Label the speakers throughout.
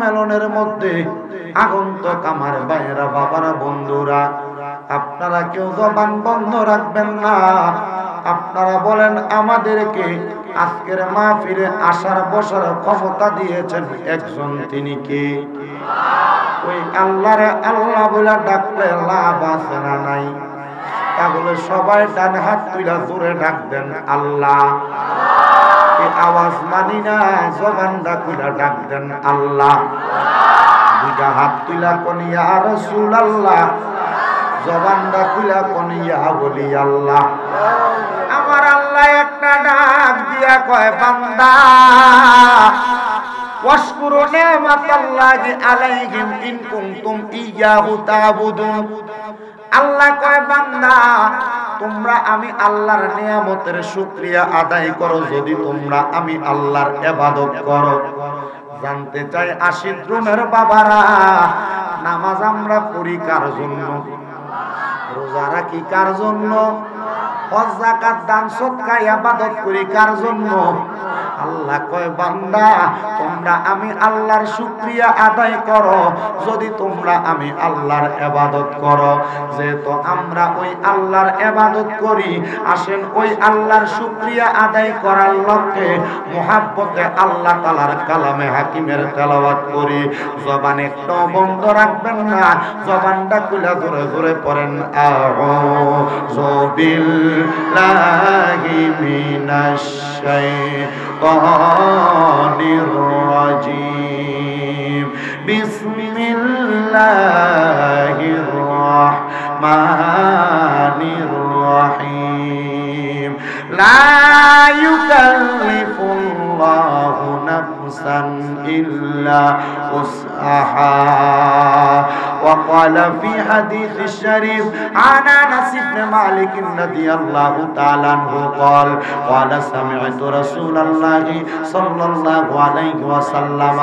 Speaker 1: মেলনের মধ্যে আগন্তক আমার ভাইয়েরা, বাবারা, বন্ধুরা, আপনারা কেউ জবান বন্ধ রাখবেন না। আপনারা বলেন, আমাদেরকে আজকের মাহফিলে আসার বসার ক্ষমতা দিয়েছেন একজন, তিনি কে? ওই আল্লাহরে আল্লাহ বলে ডাকলে লাভ আছে না নাই? তাহলে সবাই ডান হাত তুলে জোরে ডাক দেন আল্লাহ। এই আওয়াজ মানি না, জবানটা খুলে ডাক দেন আল্লাহ। দুইটা হাত তুলা কোন ইয়া রাসূলুল্লাহ, জবানটা খুলে কোন ইয়া বলি আল্লাহ। আমার আল্লাহ একটা ডাক দিয়া কয়, বান্দা ওয়াশকুরু নি'মাতাল্লাহি আলাইহিম ইন কুনতুম ইয়্যাহু তা'বুদুন। আল্লাহ কয়, বান্দা তোমরা আমি আল্লাহর নিয়ামতের শুকরিয়া আদায় করো যদি তোমরা আমি আল্লাহর ইবাদত করো। জানতে চাই আশিদ রুমের বাবারা, নামাজ আমরা পড়ি কার জন্য? রোজা রাখি কার জন্য? হজ যাকাত দান সদকা ইবাদত করি কার জন্য? আল্লাহ কয়, বান্দা তোমরা আমি আল্লাহর শুকরিয়া আদায় করো যদি তোমরা আমি আল্লাহর ইবাদত করো। যেহেতু আমরা ওই আল্লাহর ইবাদত করি, আসেন ওই আল্লাহর শুকরিয়া আদায় করার লক্ষ্যে মুহাব্বতে আল্লাহ তাআলার কালামে হাকিমের তেলাওয়াত করি। জবান একটু বন্ধ রাখবেন না, জবানটা খুলে ধরে ধরে পড়েন, আউযু বিল্লাহি মিনাশ শাইতানির রাজীম, বিসমিল্লাহির রাহমানির রাহিম। লা ইউকাল্লিফুল্লাহু নাফসান ইল্লা উসআহা। وقال في حديث الشريف عن انس بن مالك رضي الله تعالى عنه قال قال سمعت رسول الله صلى الله عليه وسلم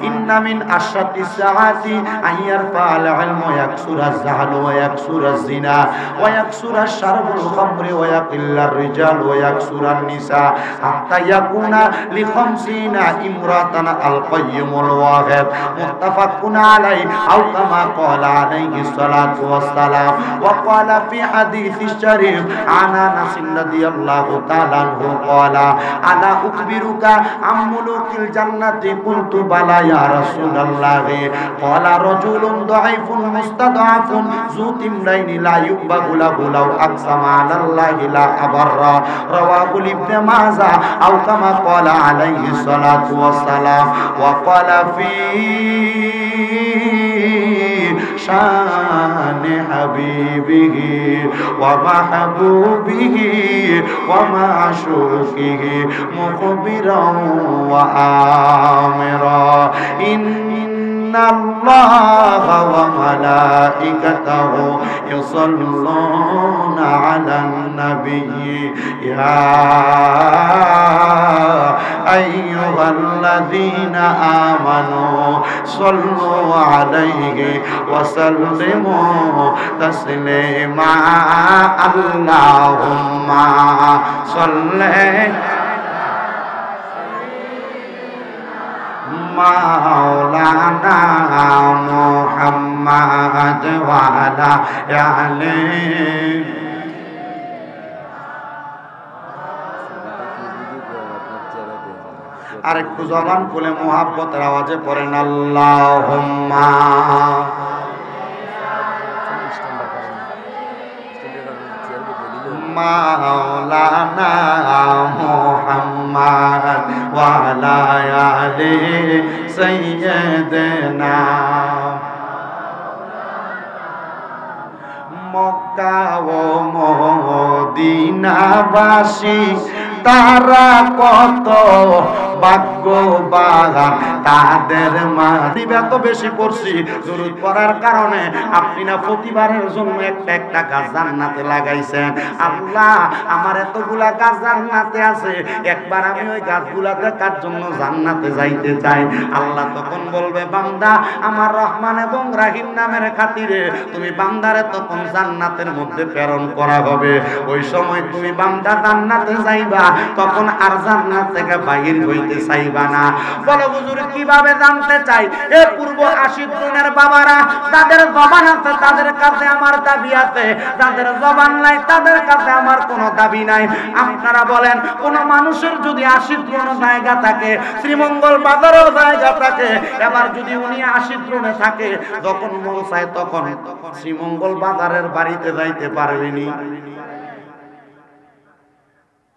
Speaker 1: ان من اشد الساعات ان يرفع العلم ويكثر الزهد ويكثر الزنا ويكثر الشرب الخمر ويقل الرجال ويكثر النساء حتى يكون ل50 امرأة القيم الواحد متفق عليه او كما قال عليه الصلاة والسلام. وقال في حديث الشريف عن انس رضي الله تعالى عنه قال الا اخبرك عن ملوك الجنة قلت بلى يا رسول الله قال رجل ضعيف مستضعف ذو تمرين لا يقبل له لو اقسم على الله لا أبر. رواه ابن ماجه او كما قال عليه الصلاة والسلام. وقال في شان حبيبه ومحبوبه ومعشوقه مخبرا وآمرا إن الله وملائكته يصلون على النبي يا أيها الذين آمنوا صلوا عليه وسلموا تسليما. اللهم صل مولانا محمد وعلى آله. আর একটু জবান খুলে মুহাব্বতের আওয়াজে পড়েন, আল্লাহুম্মা মাওলানা মুহাম্মদ ওয়া আলা আলি সাইয়্যিদিনা। মক্কা ও মদিনাবাসী তারা কত ভাগ্যবান, তাদের মারিব এত বেশি পড়ছি দুরূদ পড়ার কারণে আপনি না প্রতিবারের জন্য একটা একটা গাছ জান্নাতে লাগাইছেন। আল্লাহ আমার এতগুলা গাছ জান্নাতে আছে, একবার আমি ওই গাছগুলা দেখার জন্য জান্নাতে যাইতে চাই। আল্লাহ তখন বলবে, বান্দা আমার রহমান এবং রাহিম নামের খাতিরে তুমি বান্দারে তখন জান্নাতের মধ্যে প্রেরণ করা হবে। ওই সময় তুমি বান্দা জান্নাতে যাইবা, তখন আর জান্নাত থেকে বাইর হইতে চাইবা না। বলো হুজুর কিভাবে জানতে চাই? এ পূর্ব 80 জনের বাবারা, যাদের জবান আছে তাদের কাছে আমার দাবি আছে, যাদের জবান নাই তাদের কাছে আমার কোনো দাবি নাই। আপনারা বলেন, কোন মানুষের যদি 80 জন জায়গা থাকে, শ্রীমঙ্গল বাজারেও জায়গা থাকে, এবার যদি উনি 80 জনে থাকে, যখন মন চায় তখন শ্রীমঙ্গল বাজারের বাড়িতে যাইতে পারবেনি।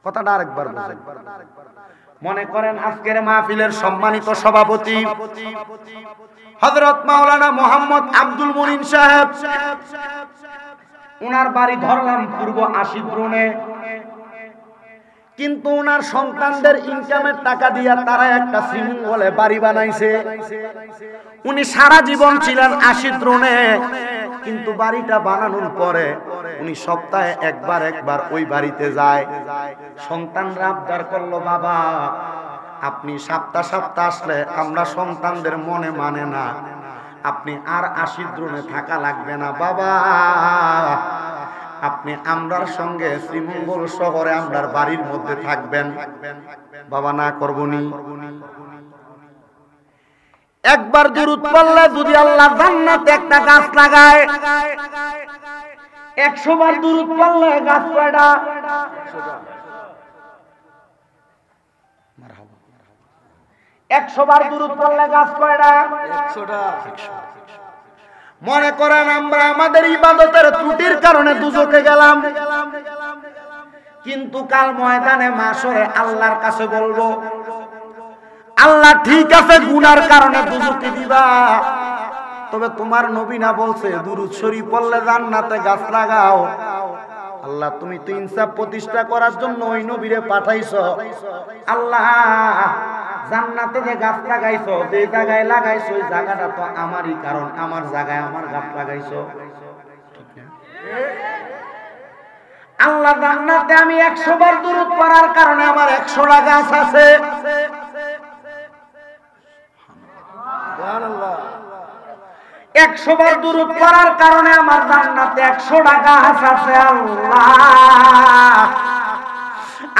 Speaker 1: কথাটা আরেকবার বলেন। মনে করেন আজকের মাহফিলের সম্মানিত সভাপতি হযরত মাওলানা মোহাম্মদ আব্দুল মুনিন সাহেব, ওনার বাড়ি ধরলাম পূর্ব 80 জনে, কিন্তু ওনার সন্তানদের ইনকামের টাকা দিয়া তারা একটা শ্রীমঙ্গলে বাড়ি বানাইছে। উনি সারা জীবন ছিলেন 80 জনে, কিন্তু বাড়িটা বানানোর পরে উনি সপ্তাহে একবার ওই বাড়িতে যায়। সন্তানরা আবদার করলো, বাবা আপনি সপ্তাহ আসলে আমরা সন্তানদের মনে মানে না, আপনি আর 80 জনে থাকা লাগবে না বাবা, আপনি আমরার সঙ্গে শ্রীমঙ্গল শহরে আমরার বাড়ির মধ্যে থাকবেন। বাবা না করবনি। একবার দুরূদ পড়লে যদি আল্লাহ জান্নাতে একটা গাছ লাগায়, 100 বার দুরূদ পড়লে গাছ কয়টা? 100 বার দুরূদ পড়লে গাছ কয়টা? 100টা। মনে করেন আমরা আমাদের ইবাদতের ত্রুটির কারণে দুজকে গেলাম, কিন্তু কাল ময়দানে মাশরে আল্লাহর কাছে বলবো, আল্লাহ ঠিক আছে গুনার কারণে দুজকে দিবা, তবে তোমার নবী না বলছে দুরূদ শরীফ পড়লে জান্নাতে গাছ লাগাও? আল্লাহ তুমি তো ইনসাফ প্রতিষ্ঠা করার জন্য ওই নবীরে পাঠাইছো। আল্লাহ জান্নাতে যে গাছ লাগাইছো, যে জায়গায় লাগাইছো ওই জায়গাটা তো আমারই, কারণ আমার জায়গায় আমার গাছ লাগাইছো। আল্লাহ জান্নাতে আমি 100 বার দুরূদ পড়ার কারণে আমার 100টা গাছ আছে। সুবহানাল্লাহ। 100 বার দুরূদ পড়ার কারণে আমার জান্নাতে 100টা গাছ আছে। আল্লাহ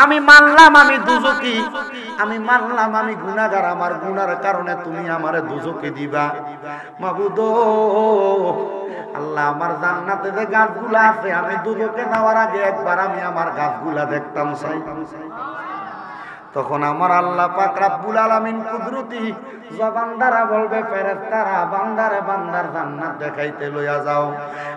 Speaker 1: আমি মানলাম আমি দুজকি, আমি মানলাম আমি গুনাহগার, আমার গুনার কারণে তুমি আমারে দুজকে দিবা। মাবুদ আল্লাহ আমার জান্নাতে যে গাছগুলা আছে, আমি দুজকে যাওয়ার আগে একবার আমি আমার গাছগুলা দেখতাম চাই। তখন আমার আল্লাহ পাক রব্বুল আলামিন কুদরতি জবান দ্বারা বলবে, ফেরেশতারা বান্দারে বান্দার জান্নাত দেখাইতে লইয়া যাও।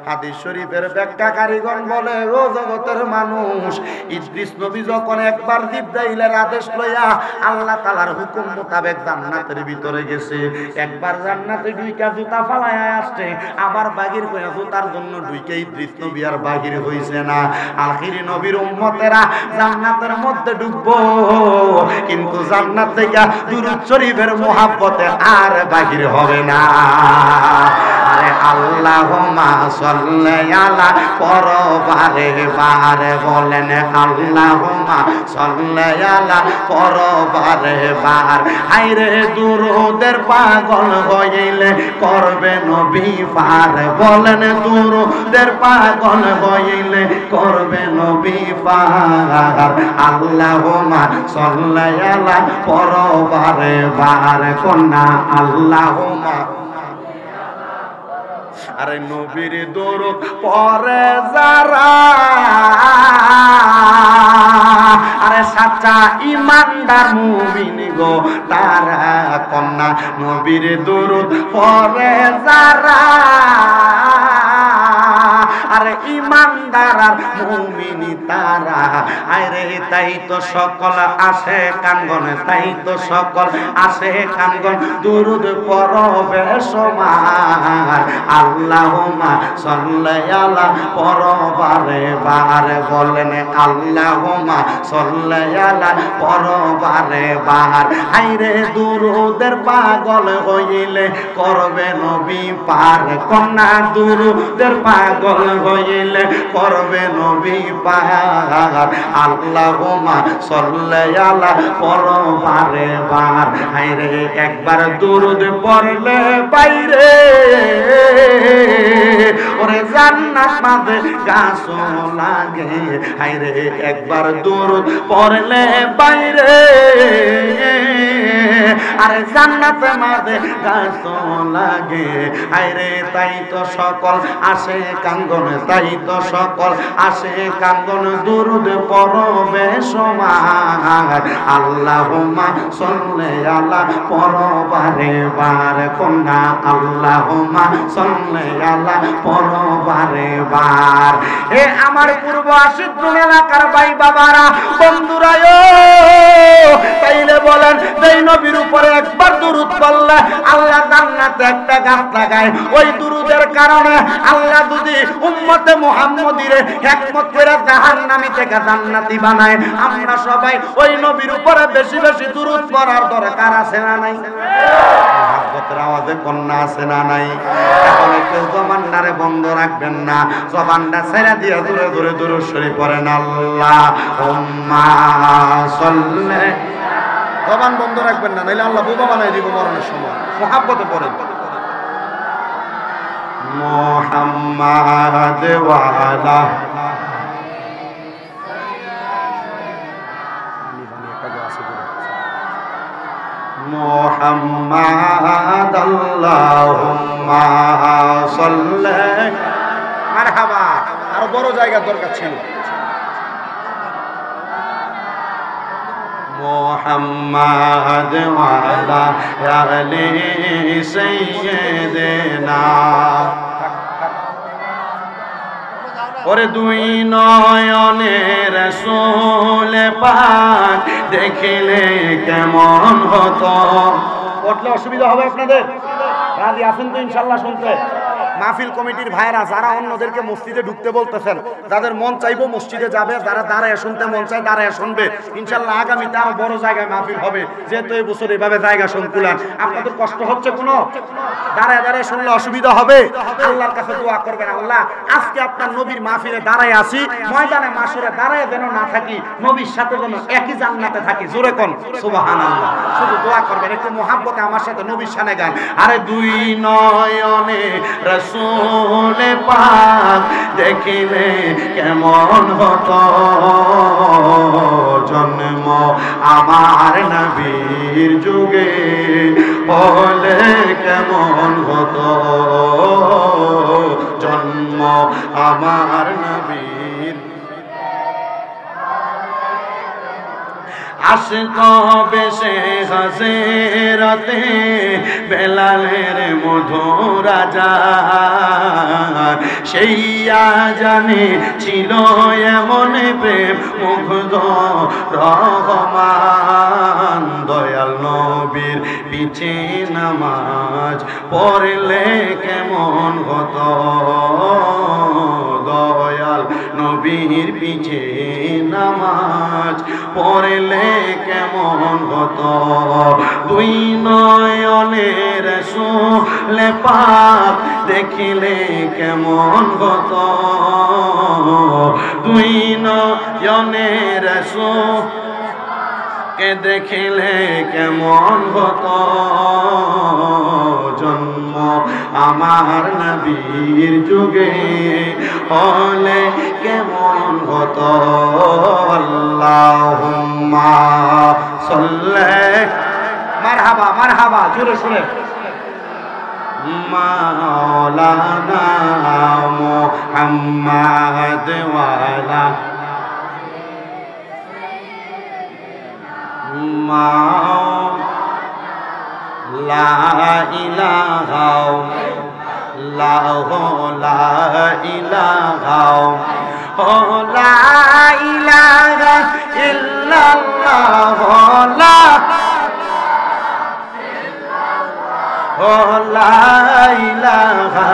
Speaker 1: হাদিস শরীফের ব্যাখ্যাকারীগণ বলে, ও জগতের মানুষ, ইদ্রিস নবী যখন একবার জিবরাইলের আদেশ লইয়া আল্লাহ তাআলার হুকুম মোতাবেক জান্নাতের ভিতরে গেছে, একবার জান্নাতে দুইটা জুতা ফালায়া আসছে, আবার বাহির কইয়া জুতার জন্য দুইটা ইদ্রিস নবী আর বাহির হইছে না। আখিরি নবীর উম্মতেরা জান্নাতের মধ্যে ঢুকবো, কিন্তু জান্নাত থেকে দুরূদ শরীফের মোহাব্বতে আর বাহির হবে না। আরে আল্লাহুম্মা সাল্লি আলা পরবারে বারে বলেন, আল্লাহুম্মা সাল্লি আলা পরবারে বার। হায়রে দুরূদের পাগল হইলে করবে নবী পার, বলেন দুরূদের পাগল হইলে করবে নবী পার। আল্লাহুম্মা সাল্লি আলা পরবারে বার কন্যা আল্লাহুম্মা। আরে নবীর দরুদ পড়ে যারা, আরে সাচ্চা ইমানদার মুমিন গো তারা কন্যা নবীর দরুদ পড়ে যারা, আরে ইমানদার আর মুমিনি তারা। আরে তাই তো সকল আসে কানগনে, তাই তো সকল আসে কানগন দুরুদ পড়বে সমান। আল্লাহুম্মা সাল্লি আলা পরবারে বার বলেন, আল্লাহুম্মা সাল্লি আলা পরবারে বার। আইরে দুরুদের পাগল হইলে করবে নবী পার, কন্যা দুরুদের পাগল হইলে করবে নবী পার। আল্লাহুম্মা সাল্লি আলা পরবারে বার। হায়রে একবার দুরুদ পড়লে বাইরে ও ওরে জান্নাত মাঝে গাছ লাগে হায়রে একবার দুরূদ পড়লে বাইরে আরে জান্নাতে মাঝে গাছ লাগে হায়রে তাই তো সকল আসে কাঙ্গন তাই তো সকল আসে কাঙ্গন দুরূদ পড়বে সময় আল্লাহুম্মা সাল্লি আলা পরবারে বার কন্যা আল্লাহুম্মা সাল্লি আলা পরবারে বার এ আমার পূর্ব আশিকুল এলাকার ভাই বাবারা বন্ধুরা তাইলে বলেন এই নবীর উপরে একবার দুরূদ পড়লে আল্লাহ জান্নাতে একটা গাছ লাগায় ওই দুরূদের কারণে আল্লাহ যদি উম্মতে মুহাম্মদীরে হিকমত করে জাহান্নামী থেকে জান্নাতি বানায় আমরা সবাই ওই নবীর উপরে বেশি বেশি দুরূদ পড়ার দরকার আছে না নাই মহব্বতের আওয়াজে কন্যা আছে না নাই এখন কেউ জবানটারে বন্ধ রাখবেন না জবানটা ছেড়ে দিয়ে দূরে দূরে দুরূদ শরীফ পড়েন আল্লাহুম্মা সাল্লি জবান বন্ধ রাখবেন না নাইলে আল্লাহ বোবা বানাই দিব মরণের সময় মহব্বতে পড়েন মুহাম্মাদ ওয়ালা মুহাম্মাদ আল্লাহুম্মা সাল্লি মারহাবা আর বড় জায়গার দরকার ছিল মুহাম্মাদ ওয়ালা আলি সাইয়্যিদিনা ওরে দুই নয়নে রাসূল পাক দেখিলে কেমন হতো পড়লে অসুবিধা হবে আপনাদের রাজি আছেন তো ইনশাআল্লাহ শুনতে মাহফিল কমিটির ভাইরা যারা অন্যদেরকে মসজিদে ঢুকতে বলতেছেন যাদের মন চাইবো মসজিদে যাবে যারা দাঁড়ায় শুনতে মন চায় দাঁড়ায় শুনবে ইনশাআল্লাহ আগামীতে আরো বড় জায়গায় মাহফিল হবে যেহেতু এই বছর এভাবে জায়গা সংকুলান আপনাদের কষ্ট হচ্ছে কোনো দাঁড়ায় দাঁড়ায় শুনলে অসুবিধা হবে আল্লাহর কাছে দোয়া করবেন আল্লাহ আজকে আপনার নবীর মাহফিলে দাঁড়ায় আসি ময়দানে মাশরে দাঁড়ায় যেন না থাকি নবীর সাথে যেন একই জান্নাতে থাকি জোরে কোন সুবহানাল্লাহ শুধু দোয়া করবেন একটু মহব্বতে আমার সাথে নবীর শানে গান আরে দুই নয়নে রাসূল পাক দেখিলে কেমন হতো জন্ম আমার নবীর যুগে হলে কেমন হতো জন্ম আমার নবীর আসতো বেশে হাজেরাতে বেলালের মধুর আজান সেই আজানে ছিল এমন প্রেম মুগ্ধ রহমান দয়াল নবীর পিছে নামাজ পড়লে কেমন হতো দয়াল নবীর পিছে নামাজ পড়লে কেমন হতো দুই নয়নের রাসূল পাক দেখিলে কেমন হতো দুই নয়নের রাসূল কে দেখিলে কেমন হতো জন্ম আমার নবীর যুগে হলে কেমন হতো আল্লাহুম্মা সাল্লি মারহাবা মারহাবা জোরে শুনে মাওলানা মুহাম্মাদ ওয়ালা লা ইলাহা লা ইলাহা লা ইলাহা ইল্লাল্লাহ লা ইলাহা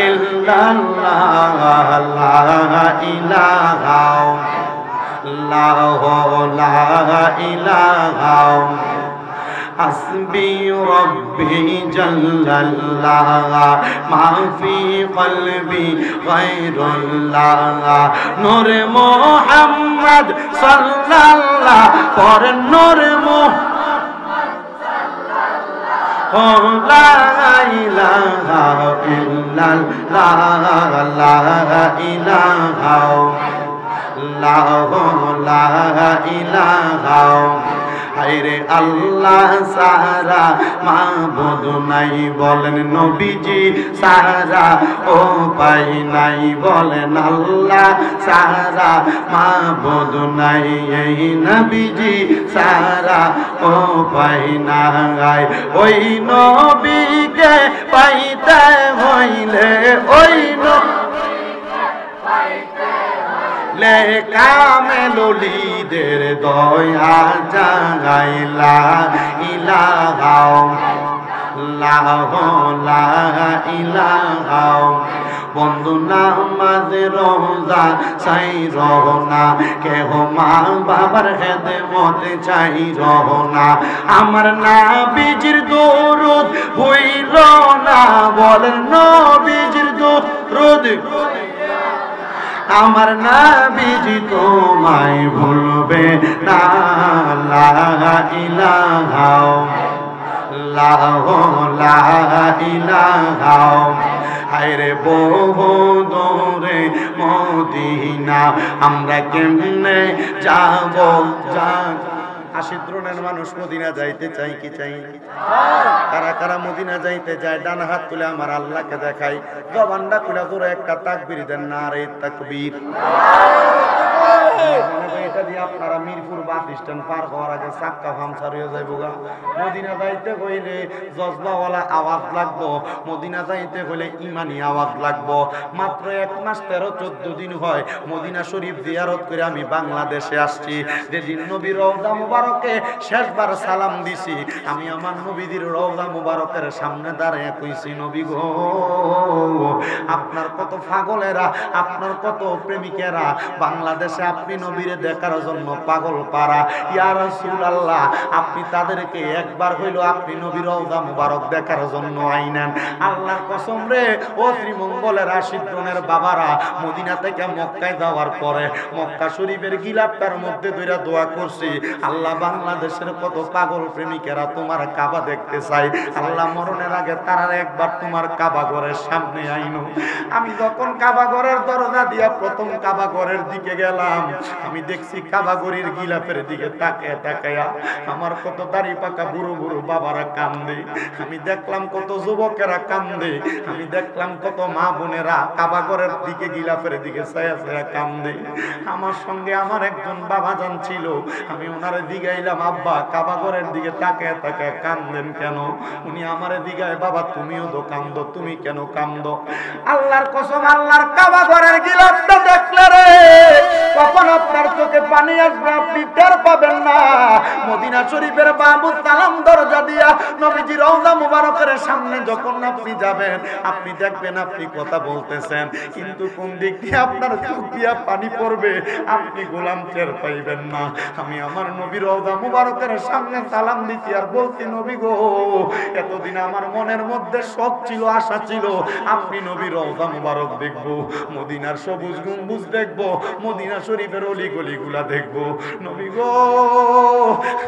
Speaker 1: ইল্লাল্লাহ লা ইলাহা লা ইলাহা হাসবি রব্বি জাল্লাল্লাহ মা ফি কলবি গায়রুল্লাহ নূর মুহাম্মদ সাল্লাল্লাহ পর নূর মুহাম্মদ সাল্লাল্লাহ লা ইলাহা ইল্লাল্লাহ লা ইলাহা লা ইলাহা হায়রে আল্লাহ সারা মাবুদ নাই বলেন নবীজি সারা ও পাই নাই বলেন আল্লাহ সারা মাবুদ নাই এই নবীজি সারা ও পাই নাই ওই নবীকে পাইতে হইলে ওই লে কামেলুলিদের দয়া জাগাইলা ইলাহা লা ইলাহা বন্ধু নামাজে রোজা চাই রহনা কেহ মা বাবার খেদমতে চাই রহনা আমার নবীজির দরুদ হইল না বলেন নবীজির দরুদ আমার নবীজি তোমায় ভুলবে না লা ইলাহা লা ইলাহা হায়রে বহু দূরে মদিনা আমরা কেমনে যাব আশিদ্রনের মানুষ মদিনা যাইতে চাই কি চাই না কারা কারা মদিনা যাইতে যায় ডান হাত তুলে আমার আল্লাহকে দেখাই জবানটা খুলে জোরে একটা তাকবীর দেন নারে তাকবীর এটা দিয়ে আপনারা মিরপুর বাস স্ট্যান্ড পার হওয়ার আগে চাক্কা পাংচার হয়ে যাইবো গা মদিনা যাইতে হইলে জজবাওয়ালা আওয়াজ লাগবো মদিনা যাইতে হইলে ইমানি আওয়াজ লাগবো মাত্র 1 মাস 13-14 দিন হয় মদিনা শরীফ জিয়ারত করে আমি বাংলাদেশে আসছি যেদিন নবীর রওজা মুবারকে শেষবার সালাম দিছি আমি আমার নবীর রওজা মুবারকের সামনে দাঁড়িয়ে কইছি নবী গো আপনার কত পাগলেরা আপনার কত প্রেমিকেরা বাংলাদেশে আপনি নবীরে দেখার জন্য পাগল পারা ইয়া রাসূলুল্লাহ আপনি তাদেরকে একবার হইলো আপনি নবীর রওজা মুবারক দেখার জন্য আইনেন আল্লাহর কসম রে ও শ্রীমঙ্গলের আশিদ্রনের বাবারা মদিনা থেকে মক্কায় যাওয়ার পরে মক্কা শরীফের গিলাফটার মধ্যে ধরে দোয়া করছি আল্লাহ বাংলাদেশের কত পাগল প্রেমিকেরা তোমার কাবা দেখতে চাই আল্লাহ মরণের আগে তারা একবার তোমার কাবা ঘরের সামনে আইনো আমি যখন কাবা ঘরের দরজা দিয়া প্রথম কাবা ঘরের দিকে গেলাম আমি দেখছি কাবা ঘরের গিলাফের দিকে তাকায়া তাকায়া আমার কত দাড়ি পাকা বুড়ো বুড়ো বাবারা কান্দে আমি দেখলাম কত যুবকেরা কান্দে আমি দেখলাম কত মা বোনেরা কাবা ঘরের দিকে গিলাফের দিকে ছায়া ছায়া কান্দে আমার সঙ্গে আমার একজন বাবা জান ছিল আমি ওনারে দিগাইলাম আব্বা কাবা ঘরের দিকে তাকায়া তাকায়া কান্দেন কেন উনি আমারে দিগায় বাবা তুমিও তো কান্দো তুমি কেন কান্দো আল্লাহর কসম আল্লাহর কাবা ঘরের গিলাফটা দেখলে রে কখন আপনার চোখে পানি আসবে আপনি টের পাবেন না মদিনা শরীফের বাবুল সালাম দরজা দিয়া নবীজির রওজা মুবারকের সামনে যখন আপনি যাবেন আপনি দেখবেন আপনি কথা বলতেছেন কিন্তু কোন দিক দিয়ে আপনার চোখ দিয়া পানি পড়বে আপনি গোলাম টের পাইবেন না আমি আমার নবীর রওজা মুবারকের সামনে সালাম দিছি আর বলছি নবী গো এতদিন আমার মনের মধ্যে শখ ছিল আশা ছিল আপনি নবীর রওজা মুবারক দেখব মদিনার সবুজ গম্বুজ দেখব মদিনা শরীফের অলি গলিগুলা দেখব নবী গো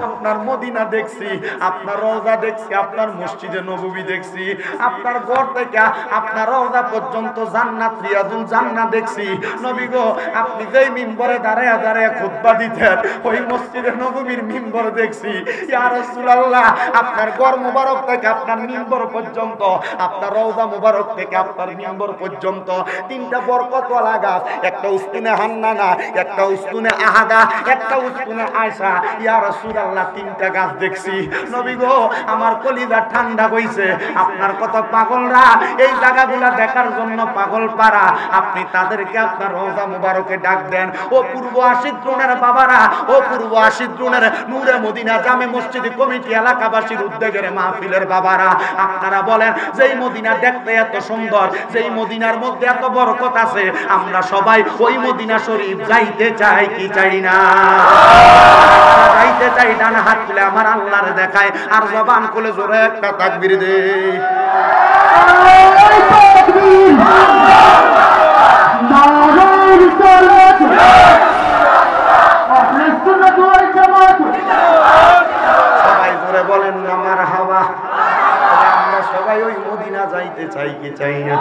Speaker 1: আপনার মদিনা দেখছি আপনার রওজা দেখছি আপনার মসজিদে নববী দেখছি আপনার ঘর থেকে আপনার রওজা পর্যন্ত জান্নাত রিয়াজুল জান্নাত দেখছি নবী গো আপনি যেই মিম্বরে দাঁড়ায়া দাঁড়ায়া খুতবা দিতেন ওই মসজিদে নববীর মিম্বর দেখছি ইয়া রাসূলুল্লাহ আপনার ঘর মুবারক থেকে আপনার মিম্বর পর্যন্ত আপনার রওজা মুবারক থেকে আপনার মিম্বর পর্যন্ত তিনটা বরকতওয়ালা গাছ একটা উস্তুনে হান্নানা একটা উস্তুনে আহাদা একটা উস্তুনে আয়েশা ইয়া রাসূলুল্লাহ তিনটা গাছ দেখছি নবী গো আমার কলিজা ঠান্ডা হইছে আপনার কত পাগলরা এই জায়গাগুলো দেখার জন্য পাগল পারা আপনি তাদেরকে আপনার রওজা মুবারকে ডাক দেন ও পূর্ব আশিদ্রুনের বাবারা ও পূর্ব আশিদ্রুনের নূরে মদিনা জামে মসজিদ কমিটি এলাকাবাসীর উদ্যোগের মাহফিলের বাবারা আপনারা বলেন যেই মদিনা দেখতে এত সুন্দর যেই মদিনার মধ্যে এত বরকত আছে আমরা সবাই ওই মদিনা শরীফ যাইতে চাই কি চাই না যাইতে চাই ডান হাত তুলে আমার আল্লাহর দেখায় আর জবান খুলে জোরে একটা তাকবীর দে সবাই জোরে বলেন না মারহাবা আমরা সবাই ওই মদিনা যাই যাইতে চাই কি চাই না?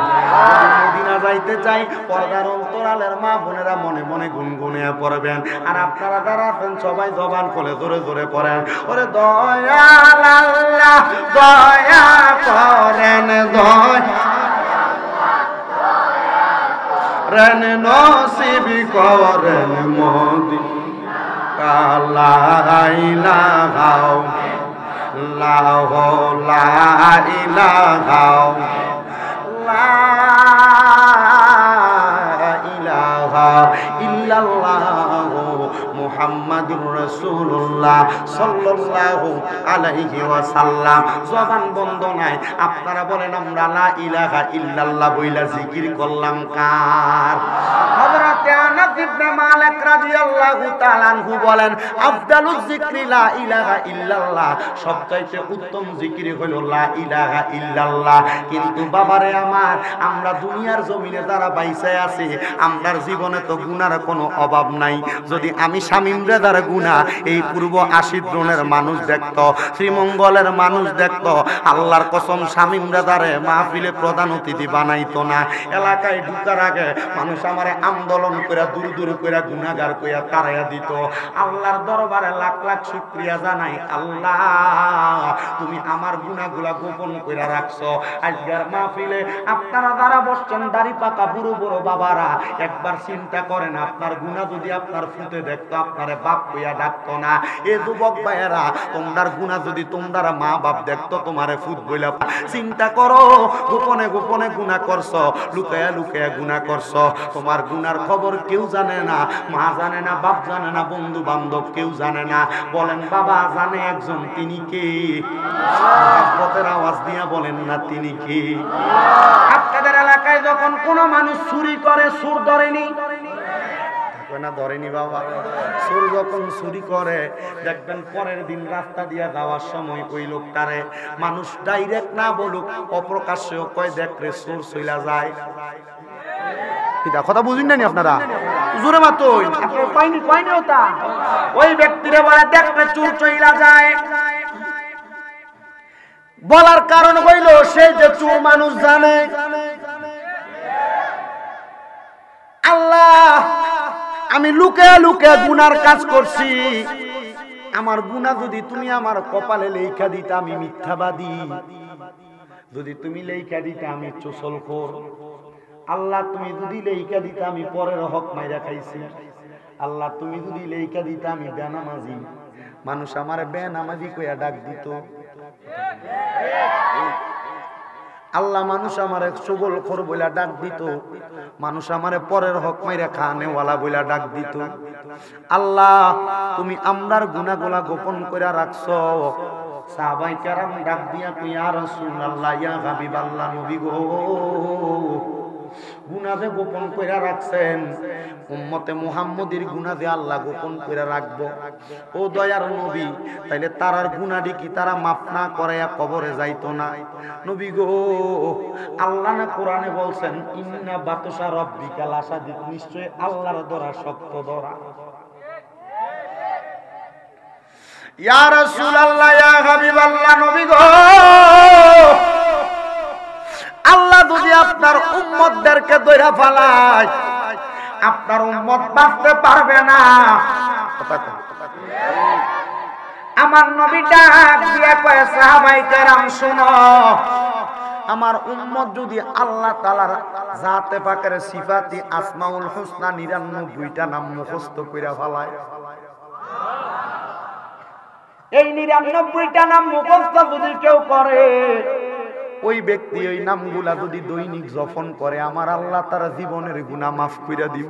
Speaker 1: মদিনা যাইতে চাই, পর্দার অন্তরালের মা বোনেরা মনে মনে গুনগুনে পড়বেন। আর আপনারা যারা আছেন সবাই জবান খুলে জোরে জোরে পড়েন, ওরে দয়াল আল্লাহ দয়া করেন, দয়ালেন নসিব করেন মদিনা লা ইলাহা ইল্লাল্লাহু লা ইলাহা ইল্লাল্লাহু মুহাম্মাদুর রাসূলুল্লাহ সাল্লাল্লাহু আলাইহি ওয়াসাল্লাম। জবান বন্ধ নাই, আপনারা বলেন আমরা লা ইলাহা ইল্লাল্লাহ বইলা জিকির করলাম কার? হযরত আনাস ইবনে মালিক রাদিয়াল্লাহু তাআলা আনহু বলেন আফদালুজ যিকরি লা ইলাহা ইল্লাল্লাহ, সবচাইতে উত্তম জিকির হলো লা ইলাহা ইল্লাল্লাহ। কিন্তু বাবারে আমার, আমরা দুনিয়ার জমিনে যারা বাইসে আছি, আমরার জীবনে তো গুনার কোনো অভাব নাই। যদি আমি শামীম রেজার গুনাহ এই পূর্ব ৮০ জনের মানুষ দেখত, শ্রীমঙ্গলের মানুষ দেখত, আল্লাহর কসম শামীম রেজারে মাহফিলে প্রধান অতিথি বানাইতো না। এলাকায় ঢুকার আগে মানুষ আমারে আন্দোলন করে দূর দূর করে গুনাহগার কইয়া তাড়াইয়া দিত। আল্লাহর দরবারে লাখ লাখ শুকরিয়া জানাই, আল্লাহ তুমি আমার গুনাহগুলা গোপন কইরা রাখছো। আজকের মাহফিলে আপনারা যারা বসছেন দাড়ি পাকা বুড়ো বুড়ো বাবারা, একবার চিন্তা করেন, আপনার গুনাহ যদি আপনার ফুটে দেখতো আপনারে বাপ কইয়া ডাকতো না। এ যুবক ভাইয়েরা, তোমার গুনাহ যদি তোমরা মা বাপ দেখতো তোমারে ফুট বইলা। চিন্তা করো, গোপনে গোপনে গুনাহ করছো, লুকায়া লুকায়া গুনাহ করছো, তোমার গুনার খবর কেউ জানে না, মা জানে না, বাপ জানে না, বন্ধু বান্ধব কেউ জানে না। বলেন বাবা জানে একজন, তিনি কে? মহব্বতের আওয়াজ দিয়া বলেন না তিনি কে? আপনাদের এলাকায় যখন কোন মানুষ চুরি করে, চোর ধরেনি না? ধরেনি বাবা। চোর যখন চুরি করে দেখবেন পরের দিন রাস্তা দিয়া যাওয়ার সময় ওই লোকটারে মানুষ ডাইরেক্ট না বলুক, অপ্রকাশ্যেও কয় দেখ রে চোর চইলা যায়। কথা বুঝুন না আপনারা? জোরে মাতো পাইনি পাইনি ওটা ওই ব্যক্তিরে বলে দেখ রে চোর চইলা যায়। বলার কারণ হইল সেই যে চোর মানুষ জানে আল্লাহ আমি লুকে লুকে গুনার কাজ করছি, আমার গুনাহ যদি তুমি আমার কপালে লেখা দিতে আমি মিথ্যাবাদী, যদি তুমি লেখা দিতে আমি চুসলখোর, আল্লাহ তুমি যদি লেখা দিতে আমি পরের হক মাইরা খাইছি, আল্লাহ তুমি যদি লেখা দিতে আমি বেনামাজি, মানুষ আমার বেনামাজি কইয়া ডাক দিত, আল্লাহ মানুষ আমারে চগলখোর বইলা ডাক দিত, মানুষ আমারে পরের হক মাইরা খানেওয়ালা বইলা ডাক দিত। আল্লাহ তুমি আমরার গুনাহগুলা গোপন কইরা রাখছো। সাহাবায়ে কেরাম ডাক দিয়া কই ইয়া রাসূলুল্লাহ ইয়া হাবিবাল্লাহ নবী গো, গুনাহ যে গোপন কইরা রাখছেন, উম্মতে মুহাম্মদীর গুনাহ যে আল্লাহ গোপন কইরা রাখবো, ও দয়ার নবী তাইলে তারার গুনাহটি কি তারা মাফ না করায়া কবরে যাইতো না? নবী গো, আল্লাহ না কোরআনে বলছেন ইন্না বাতশা রাব্বিকা লাশাদীদ, নিশ্চয় আল্লাহর ধরা শক্ত ধরা। ইয়া রাসূলুল্লাহ ইয়া হাবিবাল্লাহ নবী গো, আল্লাহ যদি আপনার উম্মতদেরকে ধইরা ফালায়, আপনার উম্মত বাঁচতে পারবে না। আমার নবী ডাক দিয়া কয় সাহাবায়ে কেরাম শুনো, আমার উম্মত যদি আল্লাহ তাআলার জাতে পাকের সিফাতি আসমাউল হুসনা ৯৯টা নাম মুখস্থ কইরা ফালায়, এই ৯৯টা নাম মুখস্থ যদি কেউ করে, ওই ব্যক্তি ওই নামগুলা যদি দৈনিক জপন করে, আমার আল্লাহ তার জীবনের গুনাহ মাফ কইরা দিব।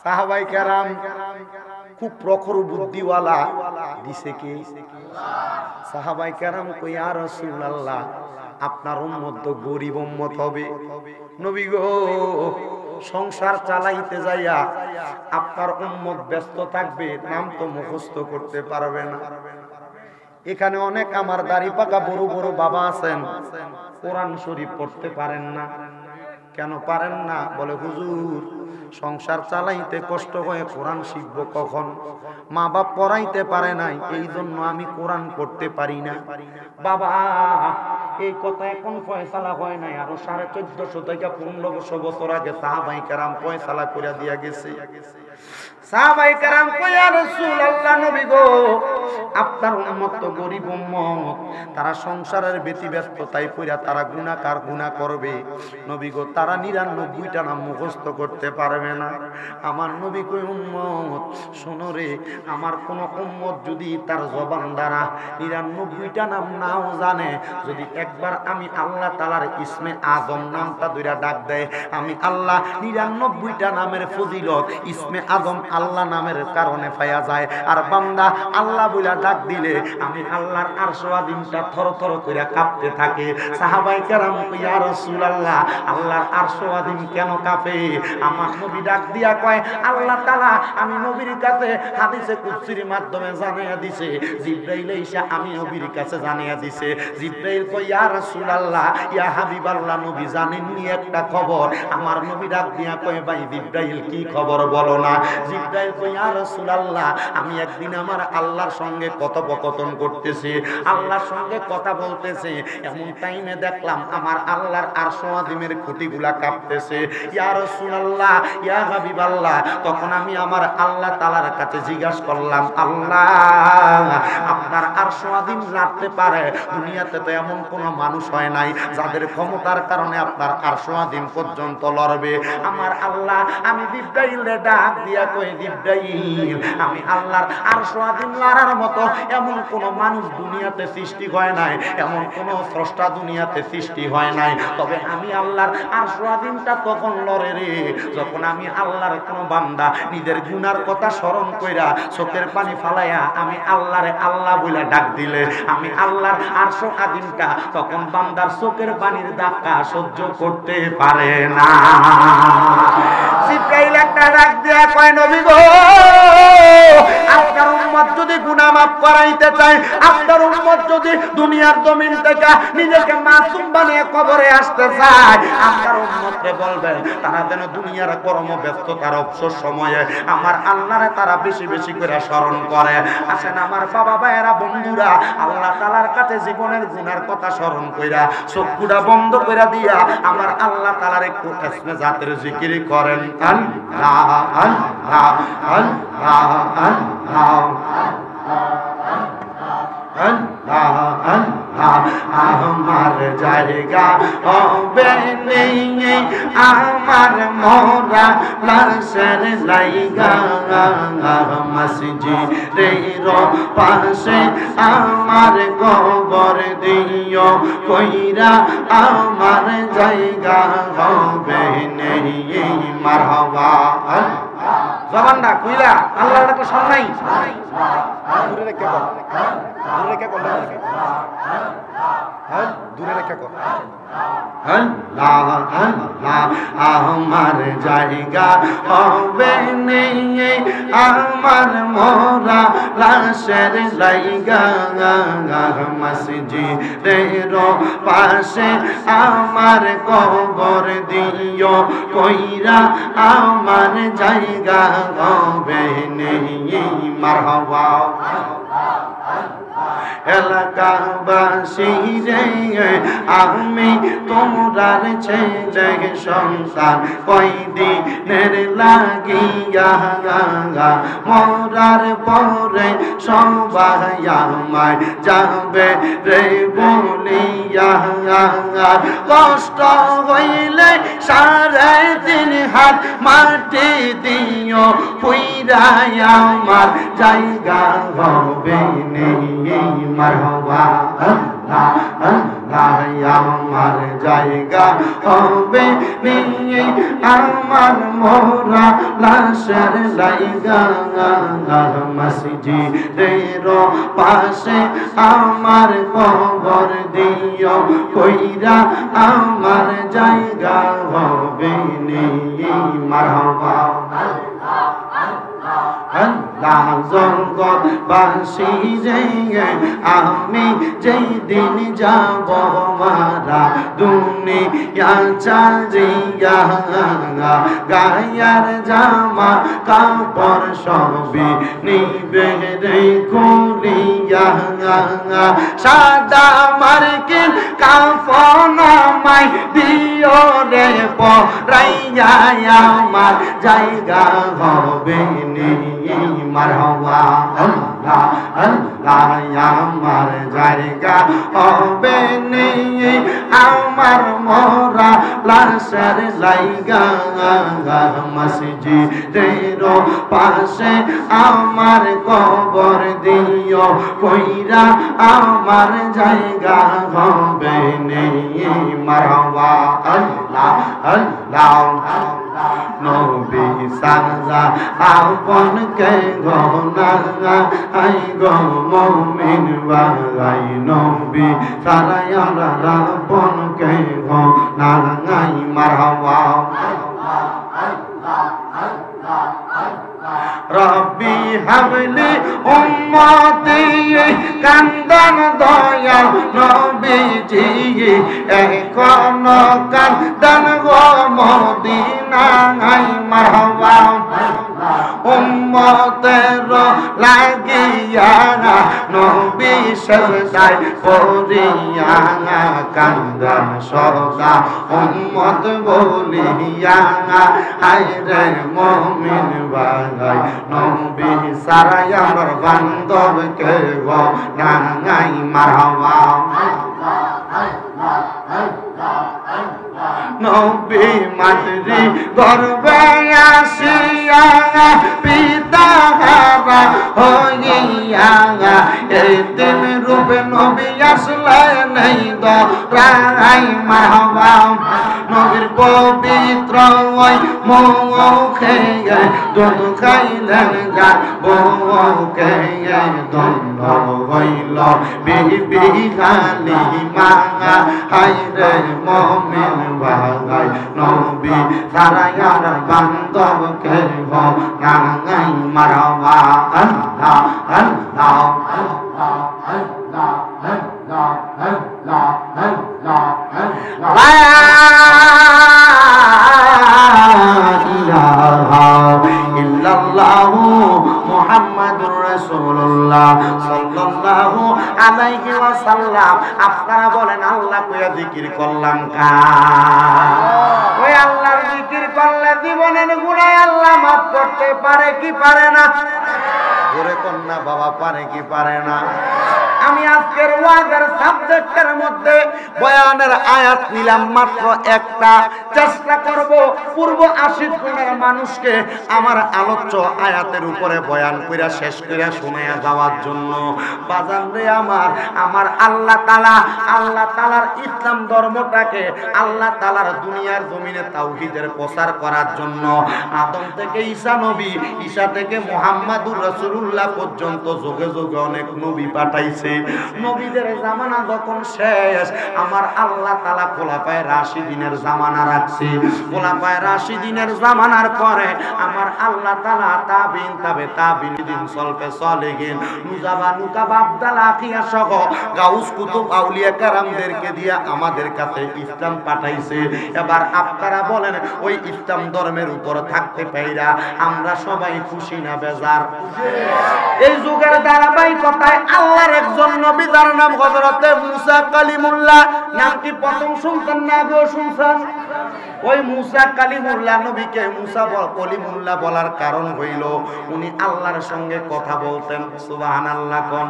Speaker 1: সাহাবায়ে কেরাম খুব প্রখর বুদ্ধিওয়ালা, দিছে কে? সাহাবায়ে কেরাম কই ইয়া রাসূলুল্লাহ আপনার উম্মত তো গরীব উম্মত হবে, নবী গো সংসার চালাইতে যাইয়া আপনার উম্মত ব্যস্ত থাকবে, নাম তো মুখস্থ করতে পারবে না। এখানে অনেক আমার দাড়ি পাকা বড় বড় বাবা আছেন, কোরআন শরীফ পড়তে পারেন না। কেন পারেন না? বলে হুজুর সংসার চালাইতে কষ্ট হয়ে কোরআন শিখব কখন, মা বাপ পড়াইতে পারে নাই, এই জন্য আমি কোরআন পড়তে পারি না। বাবা এই কথা এখন ফয়সালা হয় নাই, আরো 1450 থেকে 1500 বছর আগে সাহাবায়ে কেরাম ফয়সালা করে দিয়া গেছে। সাহাবায়ে কেরাম কই ইয়া রাসূলুল্লাহ, নবী গো আপনার উম্মত তো গরীব উম্মত, তারা সংসারের ব্যতিব্যস্ততায় পড়া তারা গুনাহ করবে। নবী গো তারা 99টা নাম মুখস্থ করতে পারবে না। আমার নবী কই উম্মত শোনো রে, আমার কোন উম্মত যদি তার জবান দ্বারা 99টা নাম নাও জানে, যদি একবার আমি আল্লাহ তাআলার ইসমে আজম নামটা ধরে ডাক দেয়, আমি আল্লাহ 99টা নামের ফজিলত ইসমে আজম আল্লাহ নামের কারণে পাওয়া যায়। আর বান্দা আল্লাহ বইলা ডাক দিলে আমি আল্লাহর আরশ আযীমটা থরথর করে কাঁপতে থাকে। সাহাবায়ে কেরাম ইয়া রাসূলুল্লাহ, আল্লাহর আরশ আযীম কেন কাঁপে? আমার নবী ডাক দিয়া কয়, আল্লাহ তাআলা আমি নবীর কাছে হাদিসে কুদসির মাধ্যমে জানাইয়া দিছে, জিবরাইল এসে আমি নবীর কাছে জানাইয়া দিছে। জিবরাইল কয় ইয়া রাসূলুল্লাহ, ইয়া হাবিবাল্লাহ, নবী জানেননি একটা খবর? আমার নবী ডাক দিয়া কয়, ভাই জিবরাইল কি খবর বলো না। জিবরাইল কয় ইয়া রাসূলুল্লাহ, আমি একদিন আমার আল্লাহর সঙ্গে কথোপকথন করতেছি, আল্লাহর সঙ্গে কথা বলতেছি, এমন টাইমে দেখলাম আমার আল্লাহর আরশ আযীমের খুঁটিগুলা কাঁপতেছে। ইয়া রাসূলুল্লাহ, ইয়া হাবিবাল্লাহ, তখন আমি আমার আল্লাহ তাআলার কাছে জিজ্ঞাসা করলাম, আল্লাহ আপনার আরশ আযীম লাড়তে পারে? দুনিয়াতে তো এমন কোন মানুষ হয় নাই যাদের ক্ষমতার কারণে আপনার আরশ আযীম পর্যন্ত লড়বে। আমার আল্লাহ আমি জিবরাইলে ডাক দিয়া কই, জিবরাইল আমি আল্লাহর আরশ আযীম লড়ার মতো এমন কোন মানুষ দুনিয়াতে সৃষ্টি হয় নাই, এমন কোন স্রষ্টা দুনিয়াতে সৃষ্টি হয় নাই। তবে আমি আল্লাহর আরশ আযীমটা তখন লড়ে রে, যখন আমি আল্লাহর কোন বান্দা নিজের গুনার কথা স্মরণ কইরা চোখের পানি ফালাইয়া আমি আল্লাহরে আল্লাহ বলে ডাক দিলে আমি আল্লাহর আরশ আযীমটা তখন বান্দার চোখের পানির ধাক্কা সহ্য করতে পারে না। জিবরাইল একটা ডাক দিয়া কয়, নবী গো আপনার উম্মত যদি গুনাহ মাফ করাইতে চায়, আপনার উম্মত যদি দুনিয়ার জমিন থেকে নিজেকে মাসুম বানিয়ে কবরে আসতে চায়, আপনার উম্মতকে বলবেন তারা যেন দুনিয়ার কর্মব্যস্ততার অবসর সময়ে আমার আল্লাহরে তারা বেশি বেশি করে স্মরণ করে। আসেন আমার বাবা ভাইয়েরা বন্ধুরা, আল্লাহ তাআলার কাছে জীবনের গুনার কথা স্মরণ কইরা চক্ষুটা বন্ধ কইরা দিয়া আমার আল্লাহ তাআলার একটু ইসমে জাতের জিকির করেন। আল্লাহ আল্লাহ আল্লাহ আল্লাহ আল্লাহ আল্লাহ, আমার জায়গা হবে নেই, আমার মোরা লাশের লাইগা, মসজিদের পাশে আমার কবর দিও কইরা, আমার জায়গা হবে নেই। মারহাবা জবানটা কইলা আল্লাহর একটা সম্মাই দূরে রেখে কর, দূরে রেখে কর, হ্যাঁ দূরে রেখে কর। আল্লাহ আল্লাহ, আমার জায়গা হবে নেই, আমার মোরা লাশের লাইগা, মসজিদের পাশে আমার কবর দিও কইরা, আমার জায়গা হবে নেই। মারহাবা এলাকাবাসী রে, আমি তোমরার ছেলে সন্তান কয়দিনের লাগিয়া, মরার পরে সবাই আমায় যাবে রে বলিয়া, কষ্ট হইলে 3.5 হাত মাটি দিও পুইরা, আমার জায়গা হবে নেই। মারহাবা আল্লাহ আল্লাহ, আমার জায়গা হবে নেই, আমার মোরা লাশের লাইগা, মসজিদের পাশে আমার কবর দিও কইরা, আমার জায়গা হবে নেই। মারহাবা আল্লাহ আল্লাহ জগৎবাসী রে আমি যেই দিন যাব মারা দুনিয়া ছাড়িয়া গায়ার জামা কাপড় সবই নিবে রে খুলিয়া সাদা মার্কিন কাফন আমায় দিও রে পরাইয়া আমার জায়গা হবে নি মারহাবা আল্লাহ আল্লাহ আমার জায়গা হবে নি আমার মোরা লাশের লাইগা মসজিদের পাশে আমার কবর দিও কইরা আমার জায়গা হবে নি মারহাবা আল্লাহ আল্লাহ নবী সাজা আপন কে গনা আই গো মুমিন বাই নবী সারাই আমরা আপন কে গনা আই মারহাবা রব্বি হাবলি উম্মতি কান্দন দয়া নবীজি এখন কান্দন গো মদিনায় মারহাবা উম্মতের লাগিয়া নবী সদাই পড়িয়া কান্দন সদা উম্মত বলিয়া হায়রে মুমিন ভাই নবী সারাই আমার বান্ধব কে গো নাই মারহাবা নবী মাতৃ গর্বে আসিয়া পিতা হারা হইয়া এই দিন রূপে নবী আসলে নেই দরাই মারহাবা নবীর পবিত্র ওই মুখে দুধ খাইলেন যার বউকে দণ্ড হইল বিবি খালি মাঙা হায়রে মুমিন ভাই নবী সারায়ার বান্ধবকে গাই মারহাবা আল্লাহ আল্লাহ আল্লাহ আল্লাহ আল্লাহ আল্লাহ আল্লাহ লা ইলাহা ইল্লাল্লাহু মুহাম্মাদুর রাসূলুল্লাহ সাল্লাল্লাহু আলাইহি ওয়াসাল্লাম আপনারা বলেন আল্লাহ কইয়া জিকির করলাম ওই আল্লাহর জিকির করলে জীবনের গুনাহ আল্লাহ মাফ করতে পারে কি পারে না জোরে কন্যা বাবা পারে কি পারে না আমি আজকের ওয়াজের সাবজেক্টের মধ্যে বয়ানের আয়াত নিলাম মাত্র একটা চেষ্টা করব পূর্ব 80 গুণের মানুষকে আমার আলোচ্য আয়াতের উপরে বয়ান কইরা শেষ কইরা শোনায়া যাওয়ার জন্য বাজান রে আমার আল্লাহ তাআলার ইসলাম ধর্মটাকে আল্লাহ তাআলার দুনিয়ার জমিনে তাওহীদের প্রচার করার জন্য আদম থেকে ঈসা নবী ঈসা থেকে মুহাম্মাদুর রাসূলুল্লাহ পর্যন্ত যুগে যুগে অনেক নবী পাঠাইছে নবীদের জামানা যখন শেষ আমার আল্লাহ তাআলা খোলাফায়ে রাশিদিনের জামানা রাখছে খোলাফায়ে রাশিদিনের জামানার পরে আমার আল্লাহ তাআলা তাবিন দিন সলফে সালেহিন নুজাবা নুকাবা আব্দাল আখিয়া সহ গাউস কুতুব আউলিয়া কেরামদেরকে দিয়া আমাদের কাছে ইসলাম পাঠাইছে এবার আপনারা বলেন ওই ইসলাম ধর্মের উপর থাকতে পাইরা আমরা সবাই খুশি না বেজার এই যুগের ধারাবাহিকতায় আল্লাহর একজন নবী যার নাম হযরত মুসা কালিমুল্লাহ নাম কি প্রথম শুনছেন না গো শুনছেন ওই মুসা কালিমুল্লাহ নবীকে মুসা কলিমুল্লাহ বলার কারণ হইল উনি আল্লাহর সঙ্গে কথা বলতেন সুবহানাল্লাহ কোন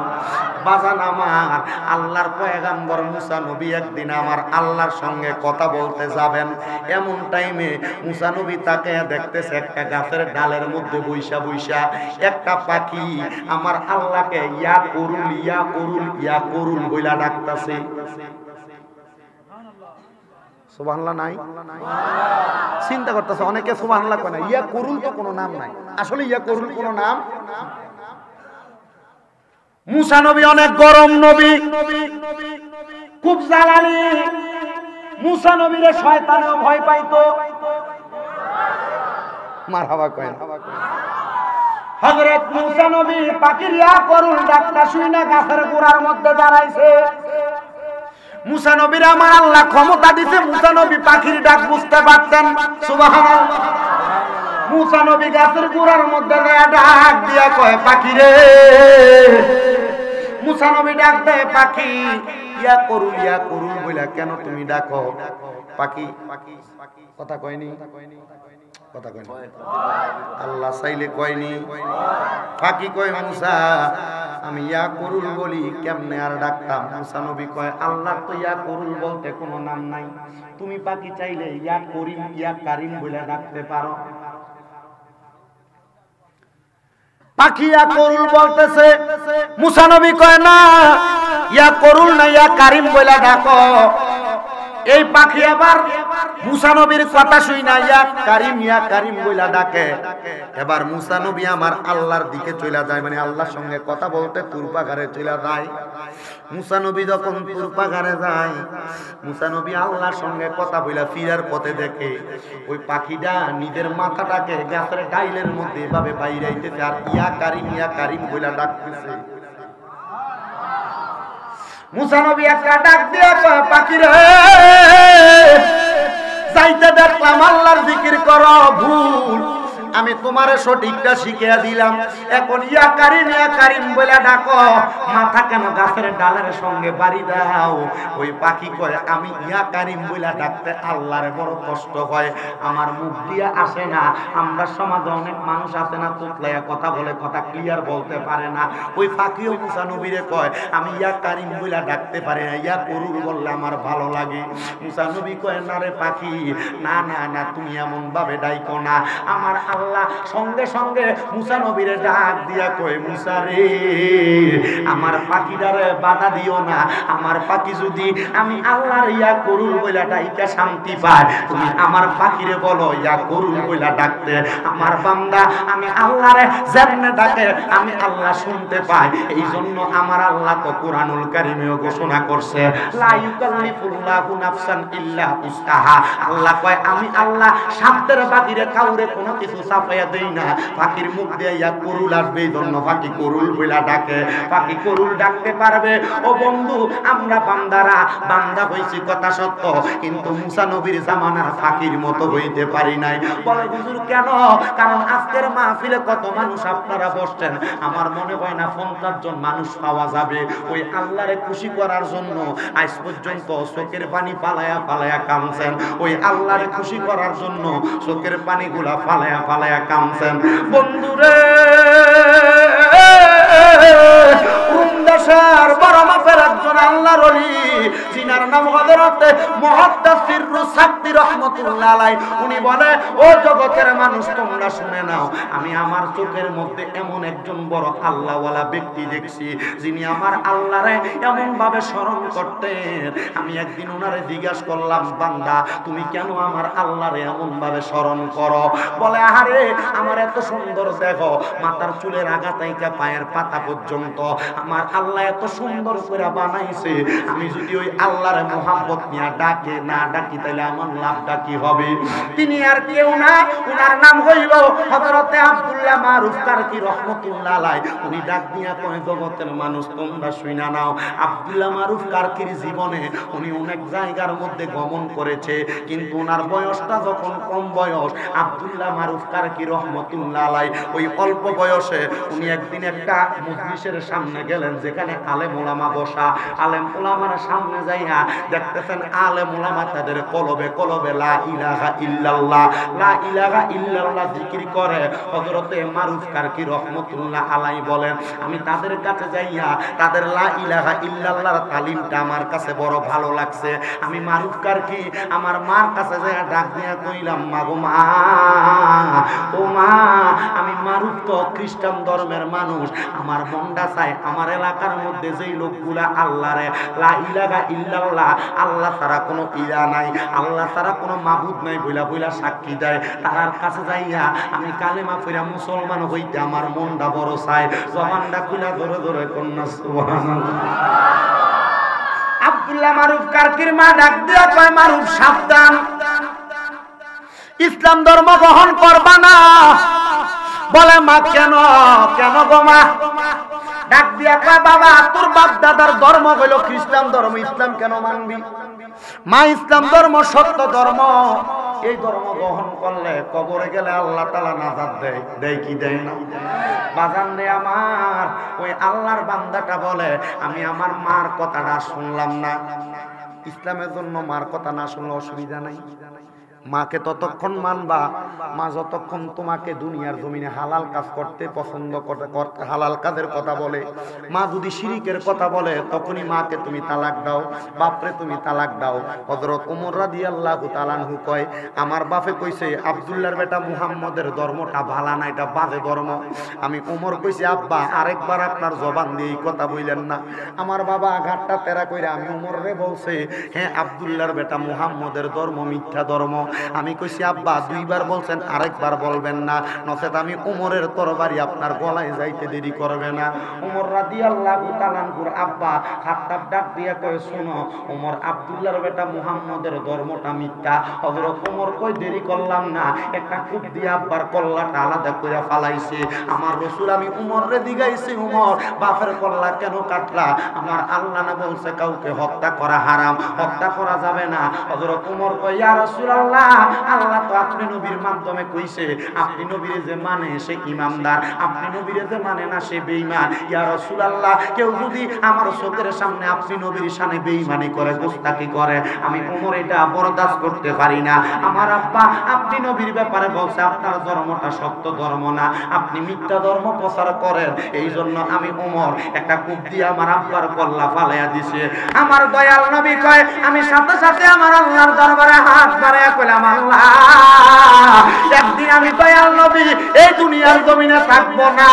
Speaker 1: বাজান আমার আল্লাহর পয়গম্বর মুসা নবী একদিন আমার আল্লাহর সঙ্গে কথা বলতে যাবেন এমন টাইমে মুসা নবী তাকে দেখতেছে একটা গাছের ডালের মধ্যে বইসা একটা পাখি আমার আল্লাহকে ইয়া করুল বইলা ডাকতাছে সুবহানাল্লাহ নাই চিন্তা করতেছে অনেকে সুবহানাল্লাহ কয় না ইয়া করুল তো কোনো নাম নাই আসলে ইয়া করুল কোনো নাম মুসা নবী অনেক গরম নবী খুব জালালি মুসা নবীরে শয়তানও ভয় পাইতো মারহাবা কয় হযরত মুসা নবী পাখির ইয়া করুন ডাকটা শুনে গাছের গোড়ার মধ্যে দাঁড়াইছে। মুসা নবীর আমার আল্লাহ ক্ষমতা দিতে, মুসা নবী পাখির ডাক বুঝতে পারতেন। সুবহানাল্লাহ। মুসা নবী গাছের গোড়ার মধ্যে ডাক দিয়া কয়, পাখি রে। মুসা নবী ডাক দেয়, পাখি ইয়া করুন বইলা কেন তুমি ডাকো? পাখি কথা কয়নি, কথা কয়নি, আল্লাহ চাইলে কয়নি। পাখি কয়, মুসা আমি ইয়া করুল বলি, কেমনে আর ডাকতাম? মুসা নবী কয়, আল্লাহ তো ইয়া করুল বলতে কোনো নাম নাই, তুমি পাখি চাইলে ইয়া করিম ইয়া কারিম বলে ডাকতে পারো। পাখি ইয়া করুল বলতেছে, মুসা নবী কয় না, ইয়া করুল না ইয়া কারিম বলে ডাকো। এই পাখি আবার মুসা নবীর কথা শুই না ইয়া কারিম বইলা ডাকে। এবার মুসা নবী আমার আল্লাহর দিকে চলে যায়, মানে আল্লাহর সঙ্গে কথা বলতে তুরপাঘারে চলে যায়। মুসা নবী যখন তুরপাঘারে যায়, মুসা নবী আল্লাহর সঙ্গে কথা বইলা ফিরার পথে দেখে ওই পাখিটা নিজের মাথাটাকে গাছের ডাইলের মধ্যে এভাবে বাইরাইতেছে আর ইয়া কারিম বইলা ডাকতেছে। মুসা নবী একটা ডাক দিয়া কয়, পাখি রে, যাইতে দেখলাম আল্লাহর জিকির করো, ভুল। আমি তোমারে সঠিকটা শিখিয়ে দিলাম, এখন ইয়া কারিম বলে ডাকো। মাথা কেন গাছের ডালের সঙ্গে বাড়ি দাও? ওই পাখি কয়, আমি ইয়া কারিম বলে ডাকতে আল্লাহর বড় কষ্ট হয়, আমার মুখ দিয়ে আসে না। আমরা সমাজে অনেক মানুষ আছে না, তুতলাইয়া কথা বলে, কথা ক্লিয়ার বলতে পারে না। ওই পাখিও মুসা নবীরে কয়, আমি ইয়া কারিম বলে ডাকতে পারি না, ইয়া করুল বললে আমার ভালো লাগে। মুসা নবী কয়, না রে পাখি, না না না, তুমি এমন ভাবে ডাইকো না। আমার আল্লাহ সঙ্গে সঙ্গে মুসা নবীরে ডাক দিয়া কয়, মুসা রে, আমার পাখিটারে বাধা দিও না। আমার পাখি যদি আমি আল্লাহর ইয়া করুল বইলা ডাইকা শান্তি পায়, তুমি আমার পাখিরে বলো ইয়া করুল বইলা ডাকতে। আমার বান্দা আমি আল্লাহরে যেমনে ডাকে আমি আল্লাহ শুনতে পাই। এই জন্য আমার আল্লাহ তো কোরআনুল কারীমেও ঘোষণা করছে, লা ইউকাল্লিফুল্লাহু নাফসান ইল্লা উসআহা। আল্লাহ কয়, আমি আল্লাহ সাধ্যের বাহিরে কাউরে কোনো কিছু চাপাইয়া দেই না। পাখির মুখ দিয়ে ইয়া করুল আসবে, এই জন্য পাখি করুল বইলা ডাকে। পাখি করুল ডাকতে পারবে। ও বন্ধু, আমরা বান্দা হইছি কথা সত্য, কিন্তু মুসা নবীর জামানার পাখির মতো হইতে পারি নাই। বলে হুজুর কেন? কারণ আজকের মাহফিলে কত মানুষ আপনারা বসছেন, আমার মনে হয় না 50 জন মানুষ পাওয়া যাবে ওই আল্লাহরে খুশি করার জন্য আজ পর্যন্ত চোখের পানি ফালায়া কামছেন। ওই আল্লাহরে খুশি করার জন্য চোখের পানিগুলা ফালায়া কামছেন। বন্ধুরে, দেশের বড় মাপের একজন আল্লাহর ওলি, যিনার নাম হযরত মুহাদ্দিসির রুসাক্তি রাহমাতুল্লাহ আলাইহি, উনি বলে, ও জগতের মানুষ তোমরা শুনে নাও, আমি আমার চোখের মধ্যে এমন একজন বড় আল্লাহওয়ালা ব্যক্তি দেখছি, যিনি আমার আল্লাহরে এমন ভাবে স্মরণ করতেন। আমি একদিন ওনারে জিজ্ঞাসা করলাম, বান্দা তুমি কেন আমার আল্লাহরে এমন ভাবে স্মরণ করো? বলে, আরে আমার এত সুন্দর দেখো, মাথার চুলের আগা থেকে পায়ের পাতা পর্যন্ত আমার আল্লাহ এত সুন্দর করে বানাইছে। আমি যদি ওই আল্লাহর মোহাম্মত নিয়ে ডাকে না ডাকি, তাহলে আমার লাভটা কি হবে? তিনি আর কেউ না, ওনার নাম হইল হযরতে আব্দুল্লাহ মারুফ কারকি রাহমাতুল্লাহ আলাইহি। উনি ডাক দিয়া কয়, জগতের মানুষ তোমরা শুইনা নাও, আব্দুল্লাহ মারুফ কারকির জীবনে উনি অনেক জায়গার মধ্যে গমন করেছে, কিন্তু ওনার বয়সটা যখন কম বয়স, আব্দুল্লাহ মারুফ কারকি রাহমাতুল্লাহ আলাইহি ওই অল্প বয়সে উনি একদিন একটা মজলিসের সামনে গেলেন, যেখানে আলেম ওলামা বসা। আলেম ওলামার সামনে যাইয়া দেখতেছেন আলেম ওলামা তাদের কলবে লা ইলাহা ইল্লাল্লাহ জিকির করে। হযরতে মারুফ কারকি রাহমাতুল্লাহ আলাইহি বলেন, আমি তাদের কাছে যাইয়া তাদের লা ইলাহা ইল্লাল্লাহর তালিমটা আমার কাছে বড় ভালো লাগছে। আমি মারুফ কারকি আমার মার কাছে যাইয়া ডাক দিয়া কইলাম, মা গো মা, ও মা, আমি মারুফ তো খ্রিস্টান ধর্মের মানুষ, আমার মনটা চায় আমার এলাকার মধ্যে যেই লোকগুলা আল্লাহরে লা ইলাহা ইল্লাল্লাহ, আল্লাহ ছাড়া কোনো ইলা নাই, আল্লাহ ছাড়া কোনো মাবুদ নাই বইলা সাক্ষী দেয়, তার কাছে যাইয়া আমি কালেমা পড়া মুসলমান হইতে আমার মনটা বড় চায়। জবানটা খুলা ধরে কন্যা সুবহানাল্লাহ। আব্দুল্লাহ মারুফ কারকির মা ডাক দিয়া কয়, মারুফ সাবধান, ইসলাম ধর্ম গ্রহণ করবা না। বলে মা কেন কেন গো মা? ডাক দিয়া কয় বাবা তোর বাপ দাদার ধর্ম হইল খ্রিস্টান ধর্ম, ইসলাম কেন মানবি? মা ইসলাম ধর্ম সত্য ধর্ম, এই ধর্ম গ্রহণ করলে কবরে গেলে আল্লাহ তাআলা নাজাত দেয়, দেয় কি দেয় না? বাজান রে আমার, ওই আল্লাহর বান্দাটা বলে আমি আমার মার কথাটা শুনলাম না। ইসলামের জন্য মার কথা না শুনলে অসুবিধা নাই। মাকে ততক্ষণ মানবা মা যতক্ষণ তোমাকে দুনিয়ার জমিনে হালাল কাজ করতে পছন্দ করতে হালাল কাজের কথা বলে। মা যদি শিরিকের কথা বলে তখনই মাকে তুমি তালাক দাও, বাপরে তুমি তালাক দাও। হযরত ওমর রাদিয়াল্লাহু তাআলা আনহু কয় আমার বাপে কইছে আব্দুল্লাহর বেটা মুহাম্মদের ধর্মটা ভালো না, এটা বাজে ধর্ম। আমি ওমর কইছি আব্বা আরেকবার আপনার জবান দিয়ে এই কথা বললেন না। আমার বাবা আঘাতটা তেরা কইরা আমি ওমররে বলছে হ্যাঁ আব্দুল্লাহর বেটা মুহাম্মদের ধর্ম মিথ্যা ধর্ম। আমি কইছি আব্বা দুইবার বলছেন আরেকবার বলবেন না, নচেত আমি ওমরের তরবারি আপনার গলায় যাইতে দেরি করবে না। ওমর রাদিয়াল্লাহু তাআলা আনহুর আব্বা খাত্তাব ডাক দিয়া কয় শোনো ওমর আব্দুল্লাহর বেটা মুহাম্মদের ধর্মটা মিথ্যা। হযরত ওমর কই দেরি করলাম না, একটা কূপ দিয়ে আব্বার কল্লাটা আলাদা করে ফালাইছে। আমার রাসূল আমি ওমররে দিগাইছি ওমর বাপের কল্লা কেন কাটলা? আমার আল্লাহ না বলছে কাউকে হত্যা করা হারাম, হত্যা করা যাবে না। হযরত ওমর কয় ইয়া রাসূলুল্লাহ আল্লাহ তো আপনি নবীর মাধ্যমে কইছে আপনি নবীরে যে মানে সে ইমানদার, আপনি নবীরে যে মানে না সে বেঈমান। ইয়া রাসূলুল্লাহ কেউ যদি আমার চোখের সামনে আপনি নবীর শানে বেঈমানি করে গোস্তাকি করে আমি ওমর এটা বরদাস্ত করতে পারি না। আমার আব্বা আপনি নবীর ব্যাপারে বলছে আপনার ধর্মটা সত্য ধর্ম না, আপনি মিথ্যা ধর্ম প্রচার করেন, এই জন্য আমি ওমর একটা কূপ দিয়ে আমার আব্বার কল্লা ফালাইয়া দিছে। আমার দয়াল নবী কয় আমি সাথে সাথে আমার আল্লাহর দরবারে হাত বাড়াইয়া কইলাম আল্লাহ একদিন আমি দয়াল নবী এই দুনিয়ার জমিনে থাকবো না,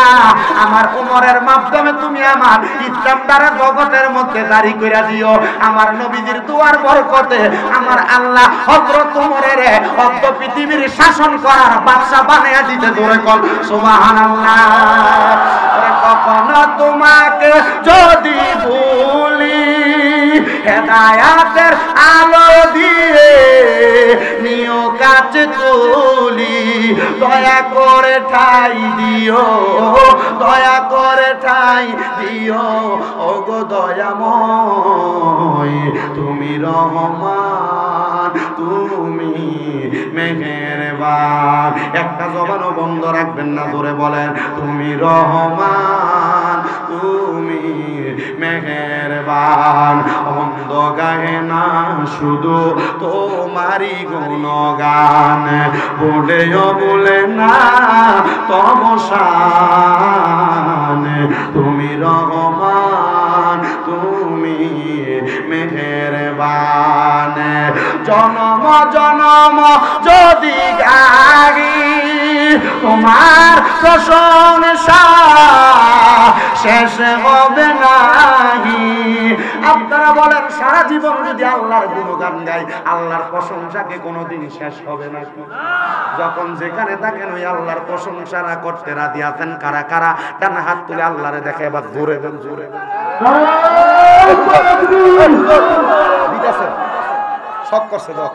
Speaker 1: আমার ওমরের মাধ্যমে তুমি আমার ইসলাম দ্বারা জগতের মধ্যে জারি কইরা দিও। আমার নবীজির দুয়ার বরকতে আমার আল্লাহ হযরত ওমরের অর্ধ পৃথিবীর শাসন করার বাদশা বানাইয়া দিতে জোরে কল সুবহানাল্লাহ। কখনো তোমাকে যদি ভুলি হেদায়াতের আলো দিয়ে নিও কাছে তুলি, দয়া করে ঠাই দিও, দয়া করে ঠাই দিও ওগো দয়াময় তুমি রহমান তুমি মেহেরবান। একটা জবানও বন্ধ রাখবেন না, জোরে বলেন তুমি রহমান তুমি মেহেরবান। অন্ধ গায়ে না শুধু তোমারই গুণগান, বলেও বলে না তমসান তুমি রহমান তুমি মেহেরবান। জনম জনম যদি গাই তোমার প্রশংসা শেষ হবে নাহি। আপনারা বলেন সারা জীবন যদি আল্লাহর গুণগান গাই আল্লাহর প্রশংসাকে কোনোদিন শেষ হবে নাকি? যখন যেখানে থাকেন ওই আল্লাহর প্রশংসা না করতে রাজি আছেন কারা কারা? ডান হাত তুলে আল্লাহরে দেখে এবার জোরে দেন জোরে দেন। শখ করছে তো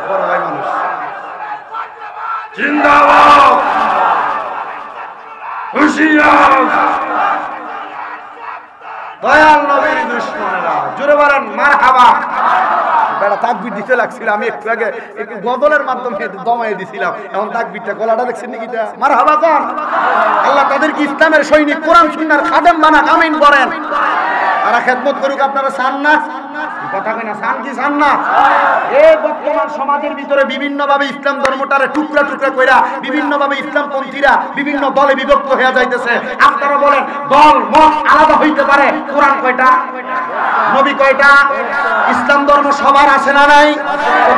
Speaker 1: বড় ভাই মানুষ জিন্দাবাদ হুশিয়ার দয়াল নবীর দুশমনেরা জোরে বলেন মারহাবা। বেটা তাকবীর দিতে লাগছিল, আমি একটু আগে একটু গজলের মাধ্যমে দমাই দিছিলাম, এখন তাকবীরটা গলাটা দেখছেন নাকি? মারহাবা কর। আল্লাহ তাদেরকে ইসলামের সৈনিক কোরআন সুন্নাহর খাদেম বানাক, আমিন করেন। তারা খেদমত করুক, আপনারা চান না? কথা কই না, চান কি চান না? এই বর্তমান সমাজের ভিতরে বিভিন্ন ভাবে ইসলাম ধর্মটারে টুকরা টুকরা কইরা বিভিন্ন ভাবে ইসলাম পন্থীরা বিভিন্ন দলে বিভক্ত হয়ে যাইতেছে। আপনারা বলেন দল মত আলাদা হইতে পারে, কোরআন কয়টা? নবী কয়টা? ইসলাম ধর্ম সবার আছে না নাই?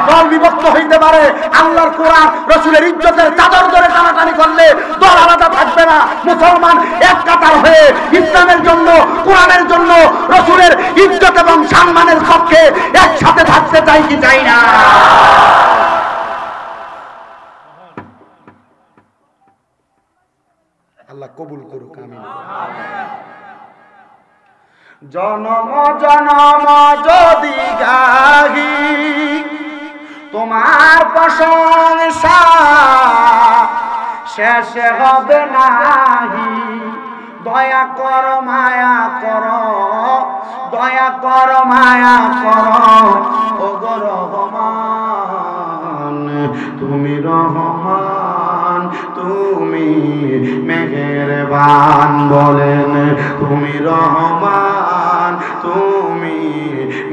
Speaker 1: দল বিভক্ত হইতে পারে, আল্লাহর কোরআন রাসূলের ইজ্জতের চাদর ধরে টানাটানি করলে দল আলাদা থাকবে না। মুসলমান এক কাতার হয়ে ইসলামের জন্য কোরআনের জন্য রাসূলের ইজ্জত এবং সম্মানের পক্ষে একসাথে থাকতে চাই কি চাই না? আল্লাহ কবুল করুক, আমিন। জনম জনম যদি গাহি তোমার প্রশংসা শেষে হবে নাহি। দয়া কর মায়া কর, দয়া কর মায়া কর, ও গো রহমান তুমি রহমান, তুমি মেহেরবান। বলেন তুমি রহমান, তুমি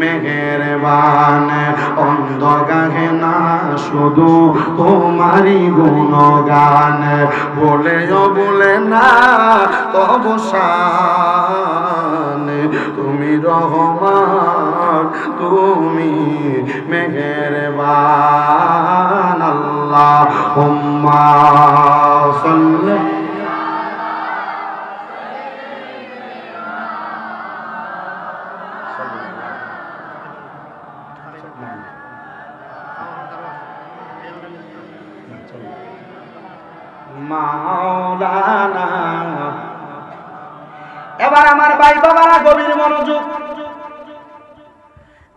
Speaker 1: মেহেরবান। অন্ধ গাহে না শুধু তোমারই গুণগান, বলেও বলে না তবু শান। তুমি রহমান, তুমি মেহেরবান। আল্লাহুম্মা সাল্লি মাওলানা। এবার আমার ভাই বাবারা গভীর মনোযোগ।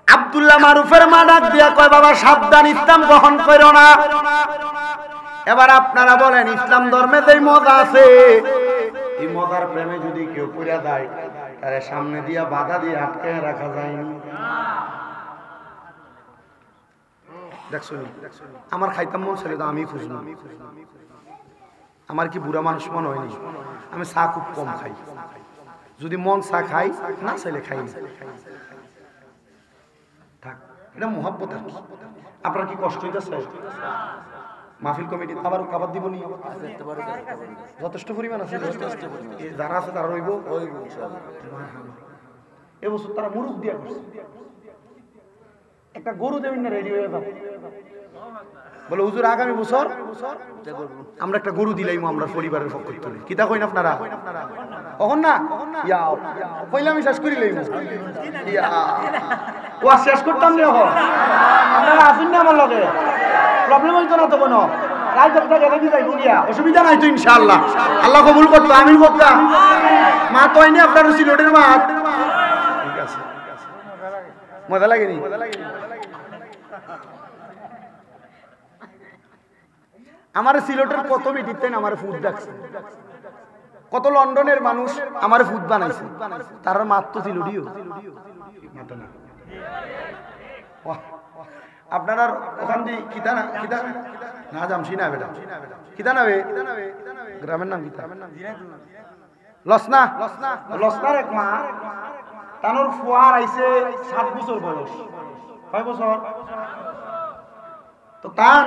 Speaker 1: আব্দুল্লাহ মারুফের মা ডাক দিয়া কয় বাবা সাবধান, ইসলাম গ্রহণ করো না। এবার আপনারা বলেন ইসলাম ধর্মে যে মজা আছে, এই মজার প্রেমে যদি কেউ পড়ে যায় তার সামনে দিয়া বাধা দিয়ে আটকে রাখা যায়নি। দেখছো আমার খাইতাম মন ছেলে তো আমি খুঁজলাম। আমার কি বুড়া মানুষ মনে হয়নি? আমি চা খুব কম খাই, যদি মন চা খাই না ছেলে খাই না। থাক, এটা মোহাব্বত। আর কি আপনার কি কষ্ট হইতেছে? মাহফিল কমিটি আবার খাবার দিব নি? যথেষ্ট পরিমাণ আছে, যারা আছে তারা রইব। এবছর তারা মুরুখ দিয়া করছে, একটা গরু দেবেন না রেডি হয়ে যাবে। বলে হুজুর আগামী বছর আমরা একটা গরু দিলাইমু আমরা পরিবারের পক্ষ থেকে। কিতা কইন আপনারা? কখন না ইয়া কইলে আমি শেষ করি লইমু। ইয়া ও শেষ করতাম না। এখন আপনারা আসুন না আমার লগে, প্রবলেম হইতো না তো কোনো। রাইত আপনাকে রেডি যাই গিয়া, অসুবিধা নাই তো ইনশাআল্লাহ। আল্লাহ কবুল করতো, আমিন করতাম। মা তো আইনি আপনার সিলেটের মা। ঠিক আছে, মজা লাগেনি? আমার সিলেটের কত মিটিতেন আমার ফুড ডাকছে, কত লন্ডনের মানুষ আমার ফুড বানাইছে, তার মাত্র সিলেটিও আপনার ওখান দিয়ে কিতা না কিতা না জামছি না বেটা কিতা নাবে গ্রামের নাম কিতা লসনা। লসনার এক মা তানোর ফুয়ার আইছে 7 বছর বয়স, 6 বছর তো তান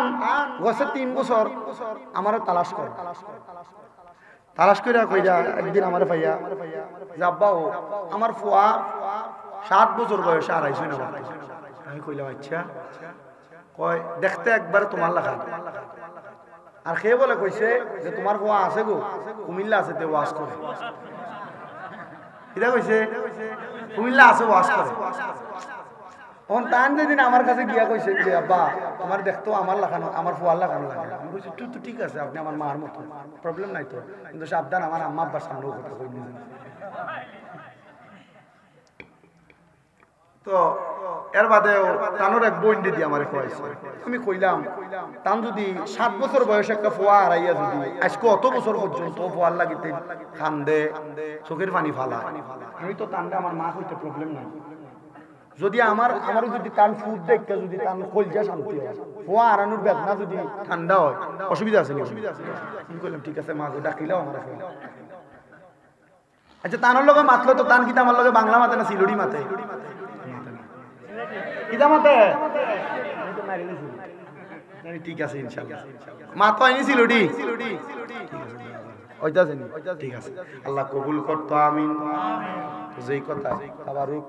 Speaker 1: গছে 3 বছর আমারও তালাশ করে কইরা একদিন আমার ভাইয়া যে আব্বা ও আমার ফুয়া 7 বছর বয়সে আর আইছে না। আমি কইলাম আচ্ছা, কয় দেখতে একবারে তোমার লাগা। আর সে বলে কইছে যে তোমার ফুয়া আছে গো কুমিল্লা আছে, তে ওয়াজ করে। কিটা কইছে? কুমিল্লা আছে ওয়াজ করে। তান যেদিন আমার কাছে গিয়া কইছে যে আব্বা আমার দেখতো আমার লাগানো, আমার ফুয়ার লাগানো লাগে। আমি কইছি তুই তো ঠিক আছে, আপনি আমার মার মতো, প্রবলেম নাই তো, কিন্তু সাবধান আমার আম্মা আব্বার সামনেও কথা কই না। তো এর বাদেও তানোর এক বোন দিদি আমারে কইছে। আমি কইলাম তান যদি 7 বছর বয়সে একটা ফুয়া হারাইয়া যদি আজকে অত বছর পর্যন্ত ফুয়ার লাগিতে কান্দে, চোখের পানি ফালা, আমি তো তানটা আমার মা হইতে প্রবলেম নাই। যদি আমারও যদি তান ফুড দেখতে যদি তান কলজা শান্তি হয়, ফুয়া হারানোর বেদনা যদি ঠান্ডা হয়, অসুবিধা আছে নি? আমি কইলাম ঠিক আছে মা গো, ডাকিলাও আমার। আচ্ছা তানোর লগে মাতলো তো তান কিতা আমার লগে বাংলা মাতে না সিলুড়ি মাতে? কিতা মাতে? ঠিক আছে ইনশাআল্লাহ। মা তো আইনি সিলুড়ি ওইটাছে নি? ঠিক আছে, আল্লাহ কবুল করতো, আমিন। যেই কথা তাবারুক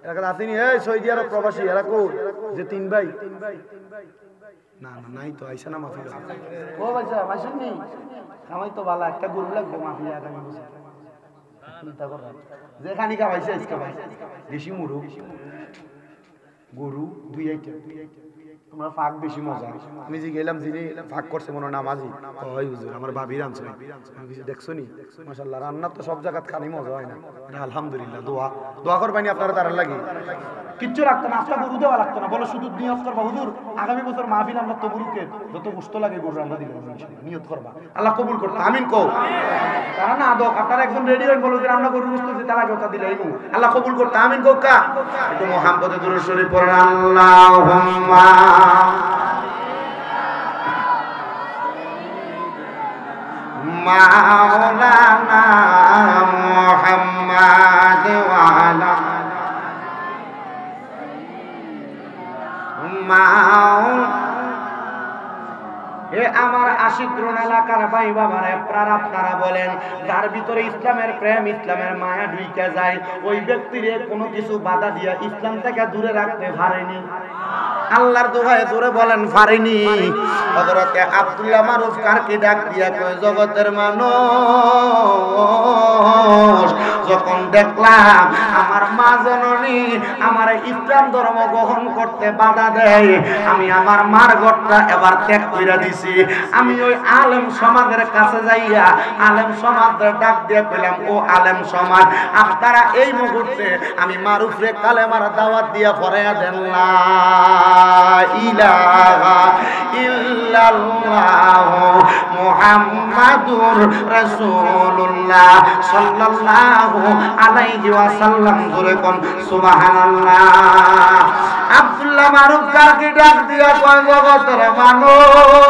Speaker 1: এরা আসেনি, এই সৌদি আরব প্রবাসী এরা কো যে 3 ভাই না না নাই তো আইসা না মাহফিল। ও ভাইসা মাসুনি আমাই তো বালা একটা গরু লাগবে মাহফিল আগামী বছর। চিন্তা কর যে খানিকা ভাইসা আজকে ভাই দেশি মুরু গরু 2 আইটেম তোমরা ফাঁক বেশি মজা। আমি যে গেলাম যিনি ফাঁক করছে মনে নামাজি, ওই হুজুর আমার ভাবি রাঁধছে, আমি কিছু দেখছো নি? মাশাআল্লাহ, রান্না তো সব জায়গায় খানি মজা হয় না। আলহামদুলিল্লাহ, দোয়া করবানি আপনারা তার লাগি। কিচ্ছু লাগতো না, আজকে গরু দেওয়া লাগতো না, বলো শুধু নিয়ত করবা হুজুর আগামী বছর মাহফিল আমরা তো গরুকে যত গোশত লাগে গরু আমরা দিলাম, নিয়ত করবা, আল্লাহ কবুল করতে, আমিন কও। তারা না দোক, আপনারা একজন রেডি হয়ে বলো যে আমরা গরু গোশত দিতে লাগে ওটা দিলে আল্লাহ কবুল করতে, আমিন কও। কা একটু মুহাম্মদে দুরূদ শরীফ পড়েন, আল্লাহুম্মা মাওলানা মুহাম্মদ ওয়া আলা আমার আশিকরুন এলাকার ভাই বাবার আপনারা বলেন, যার ভিতরে ইসলামের প্রেম ইসলামের মায়া ঢুকে যায়, ওই ব্যক্তির কোনো কিছু বাধা দিয়া ইসলাম থেকে দূরে রাখতে পারেনি। আল্লাহর দোহায় জোরে বলেন পারেনি। হযরত আব্দুল্লাহ মারুফ কারকে ডাক দিয়া কয়, জগতের মানুষ, যখন দেখলাম আমার মা জননী আমার ইসলাম ধর্ম গ্রহণ করতে বাধা দেয়, আমি আমার মার ঘরটা এবার ত্যাগ করে দিছি। আমি ওই আলেম সমাজের কাছে যাইয়া আলেম সমাজের ডাক দিয়ে পেলাম, ও আলেম সমাজ, আপনারা এই মুহূর্তে আমি মারুফরে কালেমার দাওয়াত দিয়া ফরাইয়া দেন, লা ইলাহা ইল্লাল্লাহু মুহাম্মাদুর রাসূলুল্লাহ সাল্লাল্লাহু আলাইহি ওয়াসাল্লাম। জোরে কোন সুবহানাল্লাহ। আব্দুল্লাহ মারুফ কাকে ডাক দিয়া কয়, জগতের মানুষ,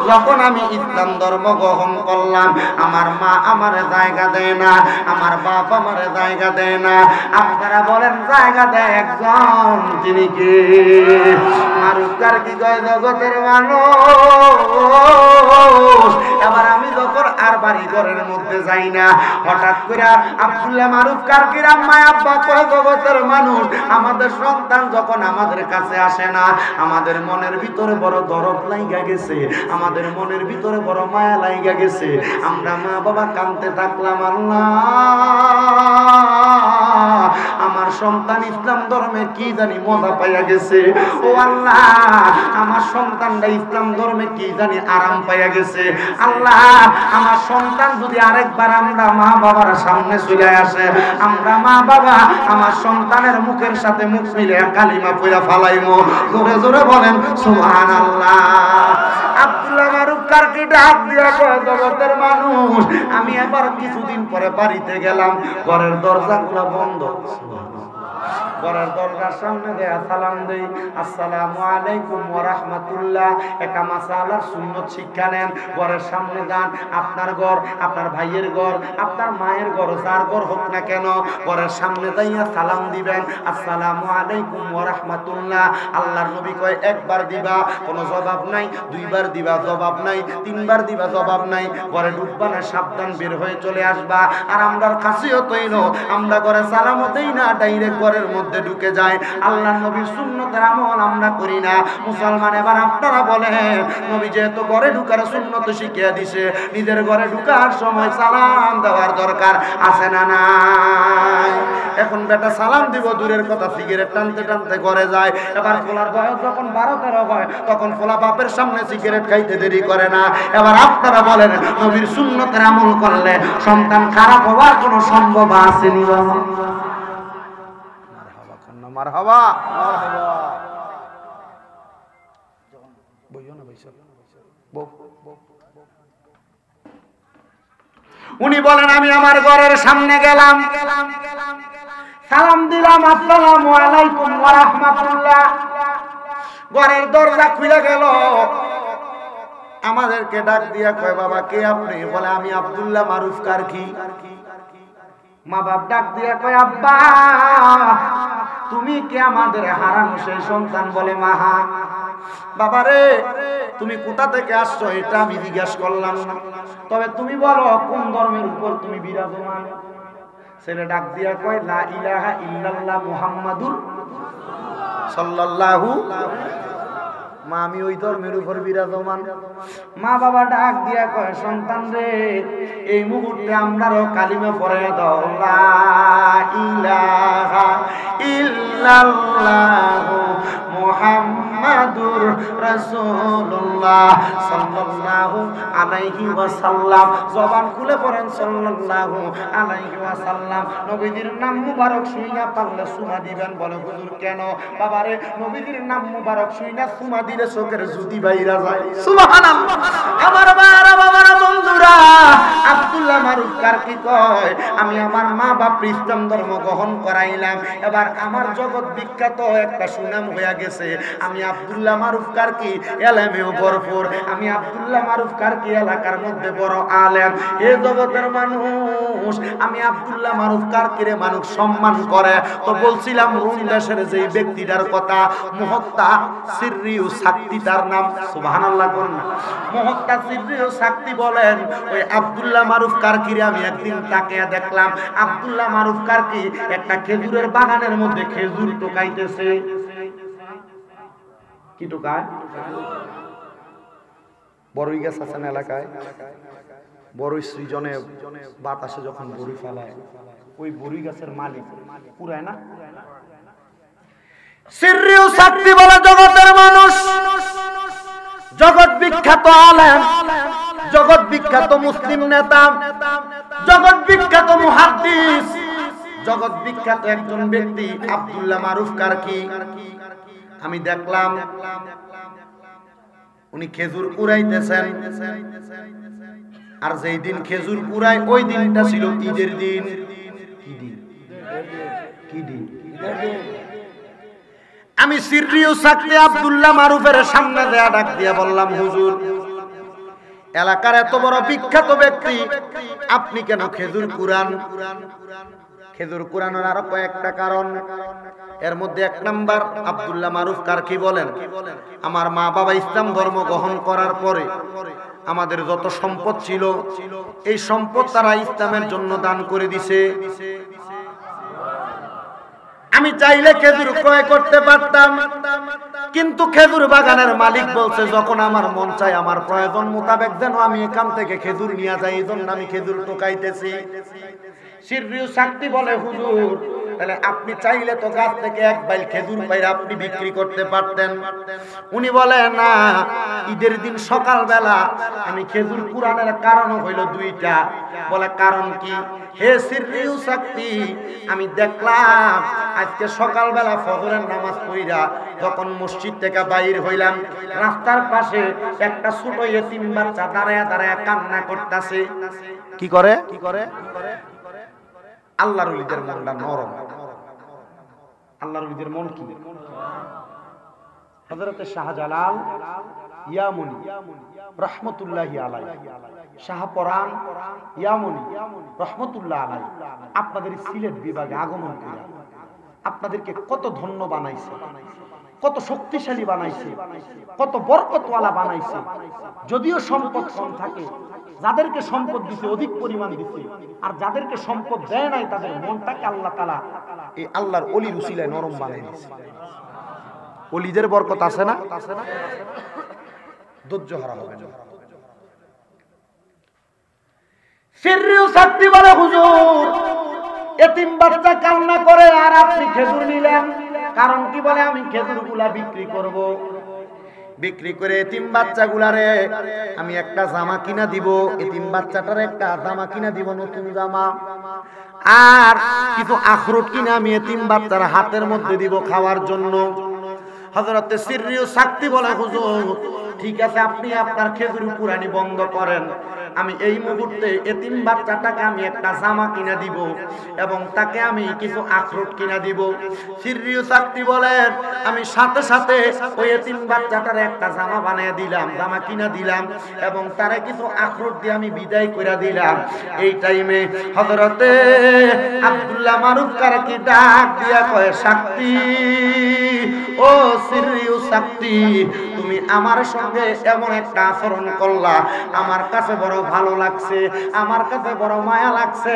Speaker 1: যখন আমি ইসলাম ধর্ম গ্রহণ করলাম, আমার মা আমার জায়গা দেয় না, আমার বাপ আমার জায়গা দেয় না, আপনারা বলেন জায়গা দেয় একজন, তিনি কে? মারুফ কারকে কয়, জগতের মানুষ। এবার আমি যখন আর বাড়ি ঘরের মধ্যে যাই না, হঠাৎ করে আব্দুল্লাহ মারুফ কারকির আম্মা আব্বা কয়, জগতের মানুষ, আমাদের সন্তান যখন আমাদের কাছে আসে না, আমাদের মনের ভিতরে বড় দরদ লাইগা গেছে, আমাদের মনের ভিতরে বড় মায়া লাইগা গেছে, আমরা মা বাবা কাঁদতে থাকলাম, আল্লাহ আমার সন্তান ইসলাম ধর্মে কি জানি মজা পাইয়া গেছে, ও আল্লাহ আমার সন্তানটা ইসলাম ধর্মে কি জানি আরাম পাইয়া গেছে, আল্লাহ আমার সন্তান যদি আরেকবার আমরা মা বাবার সামনে চলে আসে, আমরা মা বাবা আমার সন্তানের মুখের সাথে মুখ মিলে কালিমা পড়া ফালাইমো। জোরে জোরে বলেন সুবহানাল্লাহ। আব্দুল্লাহ মারুফ কারকে ডাক দিয়া কয়, জগতের মানুষ, আমি আবার কিছুদিন পরে বাড়িতে গেলাম, ঘরের দরজাগুলো বন্ধ, ঘরের দরজার সামনে দেয়া সালাম দেই, আসসালামু আলাইকুম ওয়া রাহমাতুল্লাহ। একটা মাসালার সুন্নত শিক্ষা নেন, ঘরের সামনে যান, আপনার ঘর, আপনার ভাইয়ের ঘর, আপনার মায়ের ঘর, যার ঘর হোক না কেন, ঘরের সামনে যাইয়া সালাম দিবেন, আসসালামু আলাইকুম ওয়া রাহমাতুল্লাহ। আল্লাহর নবী কয়, একবার দিবা কোনো জবাব নাই, দুইবার দিবা জবাব নাই, তিনবার দিবা জবাব নাই, ঘরে ঢুকবা না, সাবধান বের হয়ে চলে আসবা। আর আমরার খাসিয়ত হইল, আমরা ঘরে সালামও দেই না, ডাইরেক্ট ঘরের মধ্যে ঢুকে যায়। আল্লাহর নবীর সুন্নতের আমল আমরা করি না। মুসলমান, এবার আপনারা বলেন, নবী যেহেতু ঘরে ঢুকার সুন্নত শিখিয়ে দিছে, নিজের ঘরে ঢুকার সময় সালাম দেওয়ার দরকার আছে না নাই? এখন বেটা সালাম দিব দূরের কথা, সিগারেট টানতে টানতে ঘরে যায়। এবার ফোলার বয়স যখন 12-13 হয়, তখন ফোলা বাপের সামনে সিগারেট খাইতে দেরি করে না। এবার আপনারা বলেন, নবীর সুন্নতের আমল করলে সন্তান খারাপ হওয়ার কোনো সম্ভব আছে নি? মারহাবা। উনি বলেন, আমি আমার ঘরের সামনে গেলাম, সালাম দিলাম, আসসালামু আলাইকুম ওয়া রাহমাতুল্লাহ। ঘরের দরজা খুলে গেল, আমাদেরকে ডাক দিয়া কয়, বাবা কে আপনি? বলে, আমি আব্দুল্লাহ মারুফ কারকি। মা বাপ ডাক দিয়া কয়, আব্বা তুমি কি আমাদের হারানো সেই সন্তান? বলে, মাহা। বাবা রে, তুমি কোথা থেকে আসছো এটা আমি জিজ্ঞাসা করলাম না, তবে তুমি বলো কোন ধর্মের উপর তুমি বিরাজমান? ছেলে ডাক দিয়া কয়, লা ইলাহা ইল্লাল্লাহ মুহাম্মাদুর সাল্লাল্লাহু। মা, আমি ওই ধর্মের উপর বিরাজমান। মা বাবা ডাক দিয়া কয়, সন্তান রে, এই মুহূর্তে আমরাও কালিমা পড়ে দাও, লা ইলাহা ইল্লাল্লাহু মুহাম্মাদুর রাসূলুল্লাহ সাল্লাল্লাহু আলাইহি ওয়াসাল্লাম। জবান খুলে পড়েন সাল্লাল্লাহু আলাইহি ওয়াসাল্লাম। নবীজির নাম মুবারক শুইনা পারলে সুমা দিবেন। বলে হুজুর কেন? বাবারে নবীজির নাম মুবারক শুইনা সুমা দিলে চোখের জ্যোতি বাইরা যায়। সুবহানাল্লাহ। আমার বাবারা বন্ধুরা, আব্দুল্লাহ মারুফ কারকি কয়, আমি আমার মা বাপ ইসলাম ধর্ম গ্রহণ করাইলাম, এবার আমার জগৎ বিখ্যাত একটা সুনাম হয়ে গেছে। আমি আব্দুল্লাহ মারুফ কারকি এলেমেও ভরপুর, আমি আব্দুল্লাহ মারুফ কারকি এলাকার মধ্যে বড় আলেম। এ জগতের মানুষ আমি আব্দুল্লাহ মারুফ কারকিরে মানুষ সম্মান করে। তো বলছিলাম রোম দেশের যে ব্যক্তিটার কথা, মুহত্তা সিররিউ সাক্তি তার নাম। সুবহানাল্লাহ বলেন না। মুহত্তা সিররিউ সাক্তি বলেন, ওই আব্দুল্লাহ মারুফ কারকিরে আমি একদিন তাকিয়ে দেখলাম আব্দুল্লাহ মারুফ কারকি একটা খেজুরের বাগানের মধ্যে খেজুর টোকাইতেছে। কি টোকায়? বড়ই গাছ আছে না এলাকায়, বড়ই সৃজনে বাতাসে যখন বড়ি ফেলায়, ওই বড়ই গাছের মালিক পুরায় না। সিররিউ সাক্তি বলে জগতের মানুষ, জগৎ বিখ্যাত আলেম, জগৎ বিখ্যাত মুসলিম নেতা, জগৎ বিখ্যাত মুহাদ্দিস, জগৎ বিখ্যাত একজন ব্যক্তি আব্দুল্লাহ মারুফ কারকি। আমি দেখলাম উনি খেজুর কুড়াইতেছেন, আর যেই দিন খেজুর কুড়াই ওই দিনটা ছিল ঈদের দিন। কি দিন? কি দিন? আমি সিররিউ সাক্তি আব্দুল্লাহ মারুফের সামনে দেয়া ডাক দিয়ে বললাম, হুজুর এলাকার এত বড় বিখ্যাত ব্যক্তি, আপনি কেন খেজুর কুড়ান? খেজুর কুড়ানোর আরো কয়েকটা কারণ, এর মধ্যে এক নাম্বার আব্দুল্লাহ মারুফ কারকি বলেন, আমার মা বাবা ইসলাম ধর্ম গ্রহণ করার পরে আমাদের যত সম্পদ ছিল এই সম্পদ তারা ইসলামের জন্য দান করে দিছে। আমি চাইলে খেজুর ক্রয় করতে পারতাম, কিন্তু খেজুর বাগানের মালিক বলছে যখন আমার মন চায় আমার প্রয়োজন মোতাবেক যেন আমি এখান থেকে খেজুর নিয়ে যাই, এই জন্য আমি খেজুর টোকাইতেছি। সিররিউ সাক্তি বলে, হুজুর তাহলে আপনি চাইলে তো গাছ থেকে এক বাইল খেজুর পাইরা আপনি বিক্রি করতে পারতেন। উনি বলে না, ঈদের দিন সকালবেলা আমি খেজুর কুড়ানোর কারণ হইল দুইটা। বলে কারণ কি? হে সিররিউ সাক্তি, আমি দেখলাম আজকে সকালবেলা ফজরের নামাজ পড়া যখন মসজিদ থেকে বাইর হইলাম, রাস্তার পাশে একটা ছোট ইতিম বাচ্চা দাঁড়ায়া দাঁড়ায়া কান্না করতেছে। কি করে? কি করে? আল্লাহর ওলিদের মনটা নরম। আল্লাহর ওলিদের মন কি? হযরত শাহজালাল ইয়ামুনি রাহমাতুল্লাহি আলাইহি, শাহপরান ইয়ামুনি রাহমাতুল্লাহ আলাইহি আপনাদের সিলেট বিভাগে আগমন করে আপনাদেরকে কত ধন্য বানাইছে, কত শক্তিশালী বানাইছে, কত বরকতওয়ালা বানাইছে। যদিও সম্পদ কম থাকে, যাদেরকে সম্পদ দিছে অধিক পরিমাণ দিছে, আর যাদেরকে সম্পদ দেয় নাই তাদের মনটাকে আল্লাহ তাআলা এই আল্লাহর ওলির উসিলায় নরম বানাই দিয়েছে। ওলিদের বরকত আছে না? ধৈর্য হারা হবে না। সিররিউ সাক্তি বলে, হুজুর এতিম বাচ্চা কান্না করে আর আপনি খেজুর নিলেন, কারণ কি? বলে আমি খেজুরগুলা বিক্রি করব, বিক্রি করে এতিম বাচ্চাগুলারে আমি একটা জামা কিনা দিব, এতিম বাচ্চাটার একটা জামা কিনা দিব, নতুন জামা, আর কিছু আখরোট কিনা আমি এতিম বাচ্চার হাতের মধ্যে দিব খাওয়ার জন্য। হযরত সিররিউ সাক্তি বলে, হুজুর ঠিক আছে, আপনি আপনার খেজুর কুড়ানি বন্ধ করেন, আমি এই মুহূর্তে এতিম বাচ্চাটাকে আমি একটা জামা কিনা দিব এবং তাকে আমি কিছু আখরোট কিনা দিব। সিররিউ সাক্তি বলেন, আমি সাথে সাথে ওই এতিম বাচ্চাটার একটা জামা বানিয়ে দিলাম, জামা কিনা দিলাম এবং তারে কিছু আখরোট দিয়ে আমি বিদায় করে দিলাম। এই টাইমে হযরতে আব্দুল্লাহ মারুফ কারকি ডাক দিয়া কয়, সাক্তি, ও সিররিউ সাক্তি, তুমি আমার সঙ্গে এমন একটা আচরণ করলা, আমার কাছে বড় ভালো লাগছে, আমার কাছে বড় মায়া লাগছে।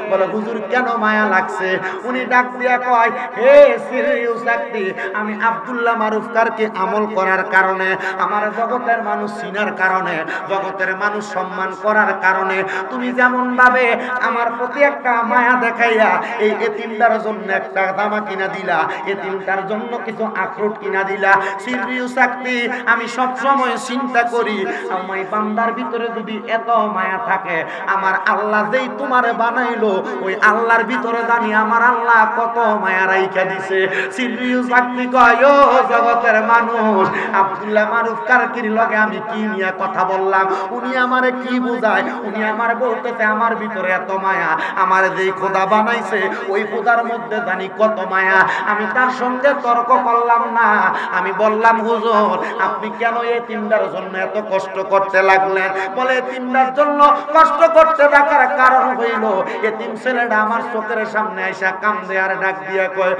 Speaker 1: বলে, হুজুর কেন মায়া লাগছে? উনি ডাক দিয়া কয়, হে সিররিউ সাক্তি, আমি আব্দুল্লাহ মারুফ কারকি আমল করার কারণে, আমার জগতের মানুষ চিনার কারণে, জগতের মানুষ সম্মান করার কারণে তুমি যেমন ভাবে আমার প্রতি একটা মায়া দেখাইয়া এই এতিমটার জন্য একটা জামা কিনা দিলা, এতিমটার জন্য কিছু আখরোট কিনা দিলা। সিররিউ সাক্তি, আমি সব সময় চিন্তা করি আমার বান্দার ভিতরে যদি এত মায়া থাকে, আমার আল্লাহ যেই তোমারে বানাইলো ওই আল্লাহর ভিতরে জানি আমার আল্লাহ কত মায়া রাইখা দিছে। সিরিয়াস ব্যক্তি কয় ও জগতের মানুষ, আব্দুল্লাহ মারুফ কারকির লগে আমি কি নিয়ে কথা বললাম, উনি আমারে কি বুঝায়, উনি আমার বলতেছে আমার ভিতরে এত মায়া, আমার যেই খোদা বানাইছে ওই খোদার মধ্যে জানি কত মায়া। আমি তার সঙ্গে তর্ক করলাম না, আমি বললাম হুজুর আপনি কেন এতিমটার জন্য এত কষ্ট করতে লাগলেন? বলে এতিমটার জন্য কষ্ট করতে থাকার কারণ হইল এতিম ছেলেটা আমার চোখের সামনে আইসা কান্দে আর ডাক দিয়া কয়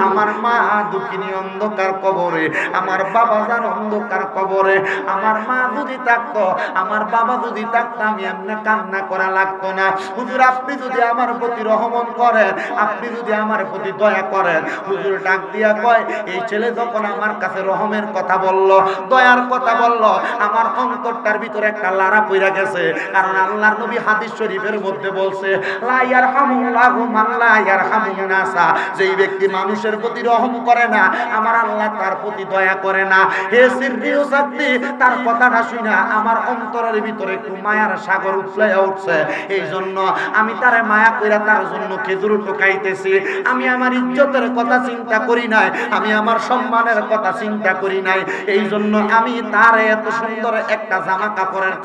Speaker 1: আমার মা দুঃখিনী অন্ধকার কবরে, আমার বাবা যার অন্ধকার কবরে, আমার মা যদি থাকতো, আমার বাবা যদি থাকতো, আমি এমনি কান্না করা লাগতো না। হুজুর আপনি যদি আমার প্রতি রহমত করেন, আপনি যদি আমার প্রতি দয়া করেন। হুজুর ডাক দিয়া কয় এই ছেলে যখন আমার কাছে রহমের কথা বলল, দয়ার কথা বলল, আমার অন্তরটার ভিতরে একটা লাড়া পইরা গেছে। কারণ আল্লাহর নবী হাদিস শরীফের মধ্যে বলছে লা ইয়ারহামুল্লাহু মান লা ইয়ারহামুন নাসা, যেই ব্যক্তি মানুষের প্রতি রহম করে না আমার আল্লাহ তার প্রতি দয়া করে না। হে সিররিও শক্তি, তার কথাটা শুনা আমার অন্তরের ভিতরে একটু মায়ার সাগর উঠলাইয়া উঠছে। এই জন্য আমি তারে মায়া কইরা তার জন্য খেজুর ঠকাইতেছি। আমি আমার ইজ্জতের কথা চিন্তা করি নাই, আমি আমার সম্মানের কথা চিন্তা করি নাই। এই জন্য আমি তার এত সুন্দর একটা জামা কাপড়ের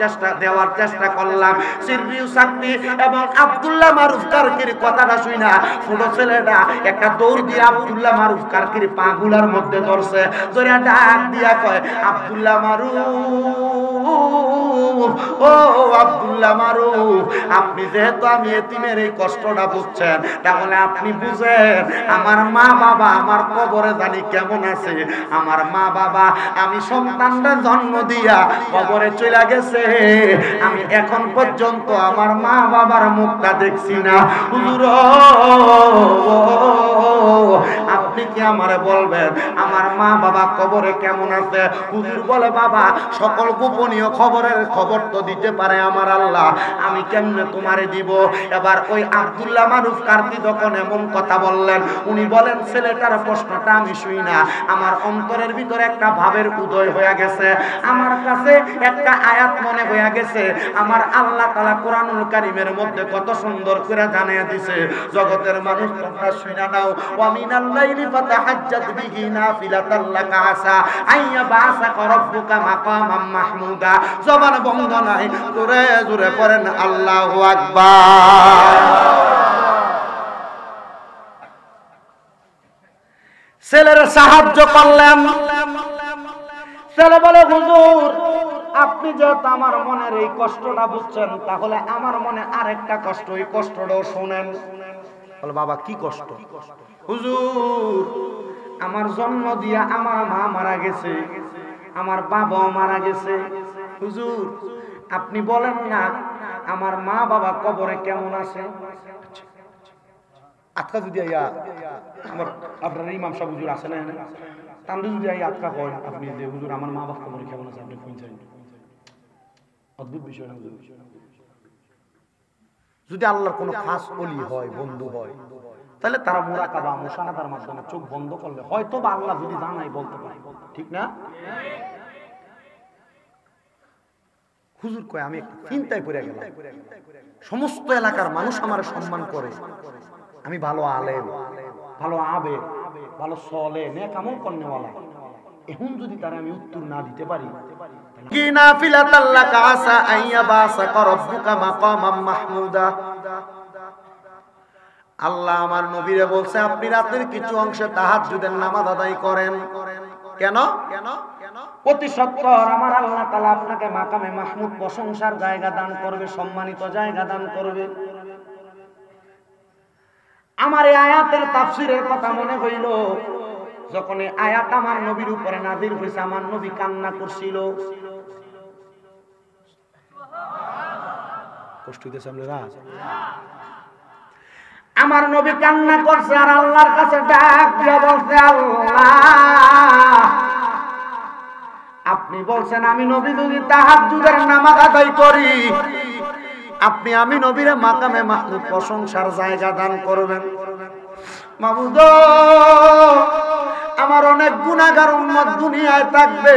Speaker 1: দেওয়ার চেষ্টা করলাম। সিররিও শক্তি এবং আব্দুল্লাহ মারুফ কারকির কথাটা শুনা ছোট ছেলেটা একটা দৌড় দিয়ে আব্দুল্লাহ মারুফ কারকির পাগুলার মধ্যে ধরছে, ধরে ডাক দিয়া কয় আব্দুল্লাহ মারুফ, ও আব্দুল্লাহ মারুফ, আপনি যেহেতু আমি এতিমের এই কষ্টটা বুঝছেন, তাহলে আপনি বুঝেন আমার মা বাবা আমার কবরে জানি কেমন আছে। আমার মা বাবা আমি সন্তানটা জন্ম দিয়া কবরে চলে গেছে, আমি এখন পর্যন্ত আমার মা বাবার মুখটা দেখছি না। হুজুর আপনি কি আমারে বলবেন আমার মা বাবা কবরে কেমন আছে? হুজুর বলে বাবা সকল গোপনীয় খবরের খবর তো দিতে পারে আমার আল্লাহ, আমি কেমনে তোমারে দিব? এবার ওই আব্দুল্লাহ মারুফ কারকি যখন এমন কথা বললেন, উনি বলেন ছেলেটার প্রশ্নটা আমি শুই না, আমার অন্তরের ভিতরে একটা ভাবের উদয় হয়ে গেছে, আমার কাছে একটা আয়াত মনে হয়ে গেছে। আমার আল্লাহ তাআলা কোরআনুল কারীমের মধ্যে কত সুন্দর করে জানিয়ে দিয়েছে, জগতের মানুষ তোমরা শুনা নাও, ওয়া মিনাল লাইলি ফাতাহাজ্জাত বিহি নাফিলাতাল লাকা আসা আইয়া বাসাকা রাব্বুকা মাকামাম মাহমুদা। জবান বন্ধ নাই, জোরে জোরে পড়েন আল্লাহু আকবার। ছেলের সাহায্য করলেন। ছেলে বলে হুজুর আপনি যেহেতু আমার মনের এই কষ্টটা বুঝছেন, তাহলে আমার মনে আরেকটা কষ্ট, এই কষ্টটাও শুনেন। বলে বাবা কি কষ্ট? হুজুর আমার জন্ম দিয়া আমার মা মারা গেছে, আমার বাবাও মারা গেছে। হুজুর আপনি বলেন না আমার মা বাবা কবরে কেমন আছে? আজকা যদি আইয়া আমার আপনার ইমাম সাহেব হুজুর আছে না, তাহলে যদি আইয়া আজকা কয় আপনি যে হুজুর আমার মা বাবা কবরে কেমন আছে, আপনি শুনছেন? অদ্ভুত বিষয় না? যদি আল্লাহর কোনো খাস ওলি হয়, বন্ধু হয়, তাহলে তারা মুরাকাবা মুশাহাদার মাধ্যমে চোখ বন্ধ করলে হয়তো বা আল্লাহ যদি জানাই বলতে পারে, ঠিক না? হুজুর কয় আমি একটু চিন্তায় পড়ে গেলাম, সমস্ত এলাকার মানুষ আমার সম্মান করে, আমি ভালো আলেম, ভালো আবেদ, ভালো সলে নেক আমল করনেওয়ালা, এখন যদি তারা আমি উত্তর না দিতে পারি, কি নাফিলাতাল লাকা আসা আইয়া বাসাকা রাব্বুকা মাকামাম মাহমুদা। আল্লাহ আমার নবীরে বলছে আপনি রাতের কিছু অংশে তাহাজ্জুদের নামাজ আদায় করেন। কেন? অতি সত্তর আমার আল্লাহ তাআলা আপনাকে মাকামে মাহমুদ প্রশংসার জায়গা দান করবে, সম্মানিত জায়গা দান করবে। আমার এই আয়াতের তাফসীরের কথা মনে হইল, যখন এই আয়াত আমার নবীর উপরে নাযিল হইছে, আমার নবী কান্না করছিল। কষ্ট হইতেছে আপনারা? আমার নবী কান্না করছে আর আল্লাহর কাছে ডাক দিয়া বলছে আল্লাহ আপনি বলছেন আমি নবী যদি তাহাজ্জুদের নামাজ আদায় করি, আপনি আমি নবীর মাকামে মাহমুদ প্রশংসার জায়গা দান করবেন। মাবুদ আমার অনেক গুনাহগার উম্মত দুনিয়ায় থাকবে,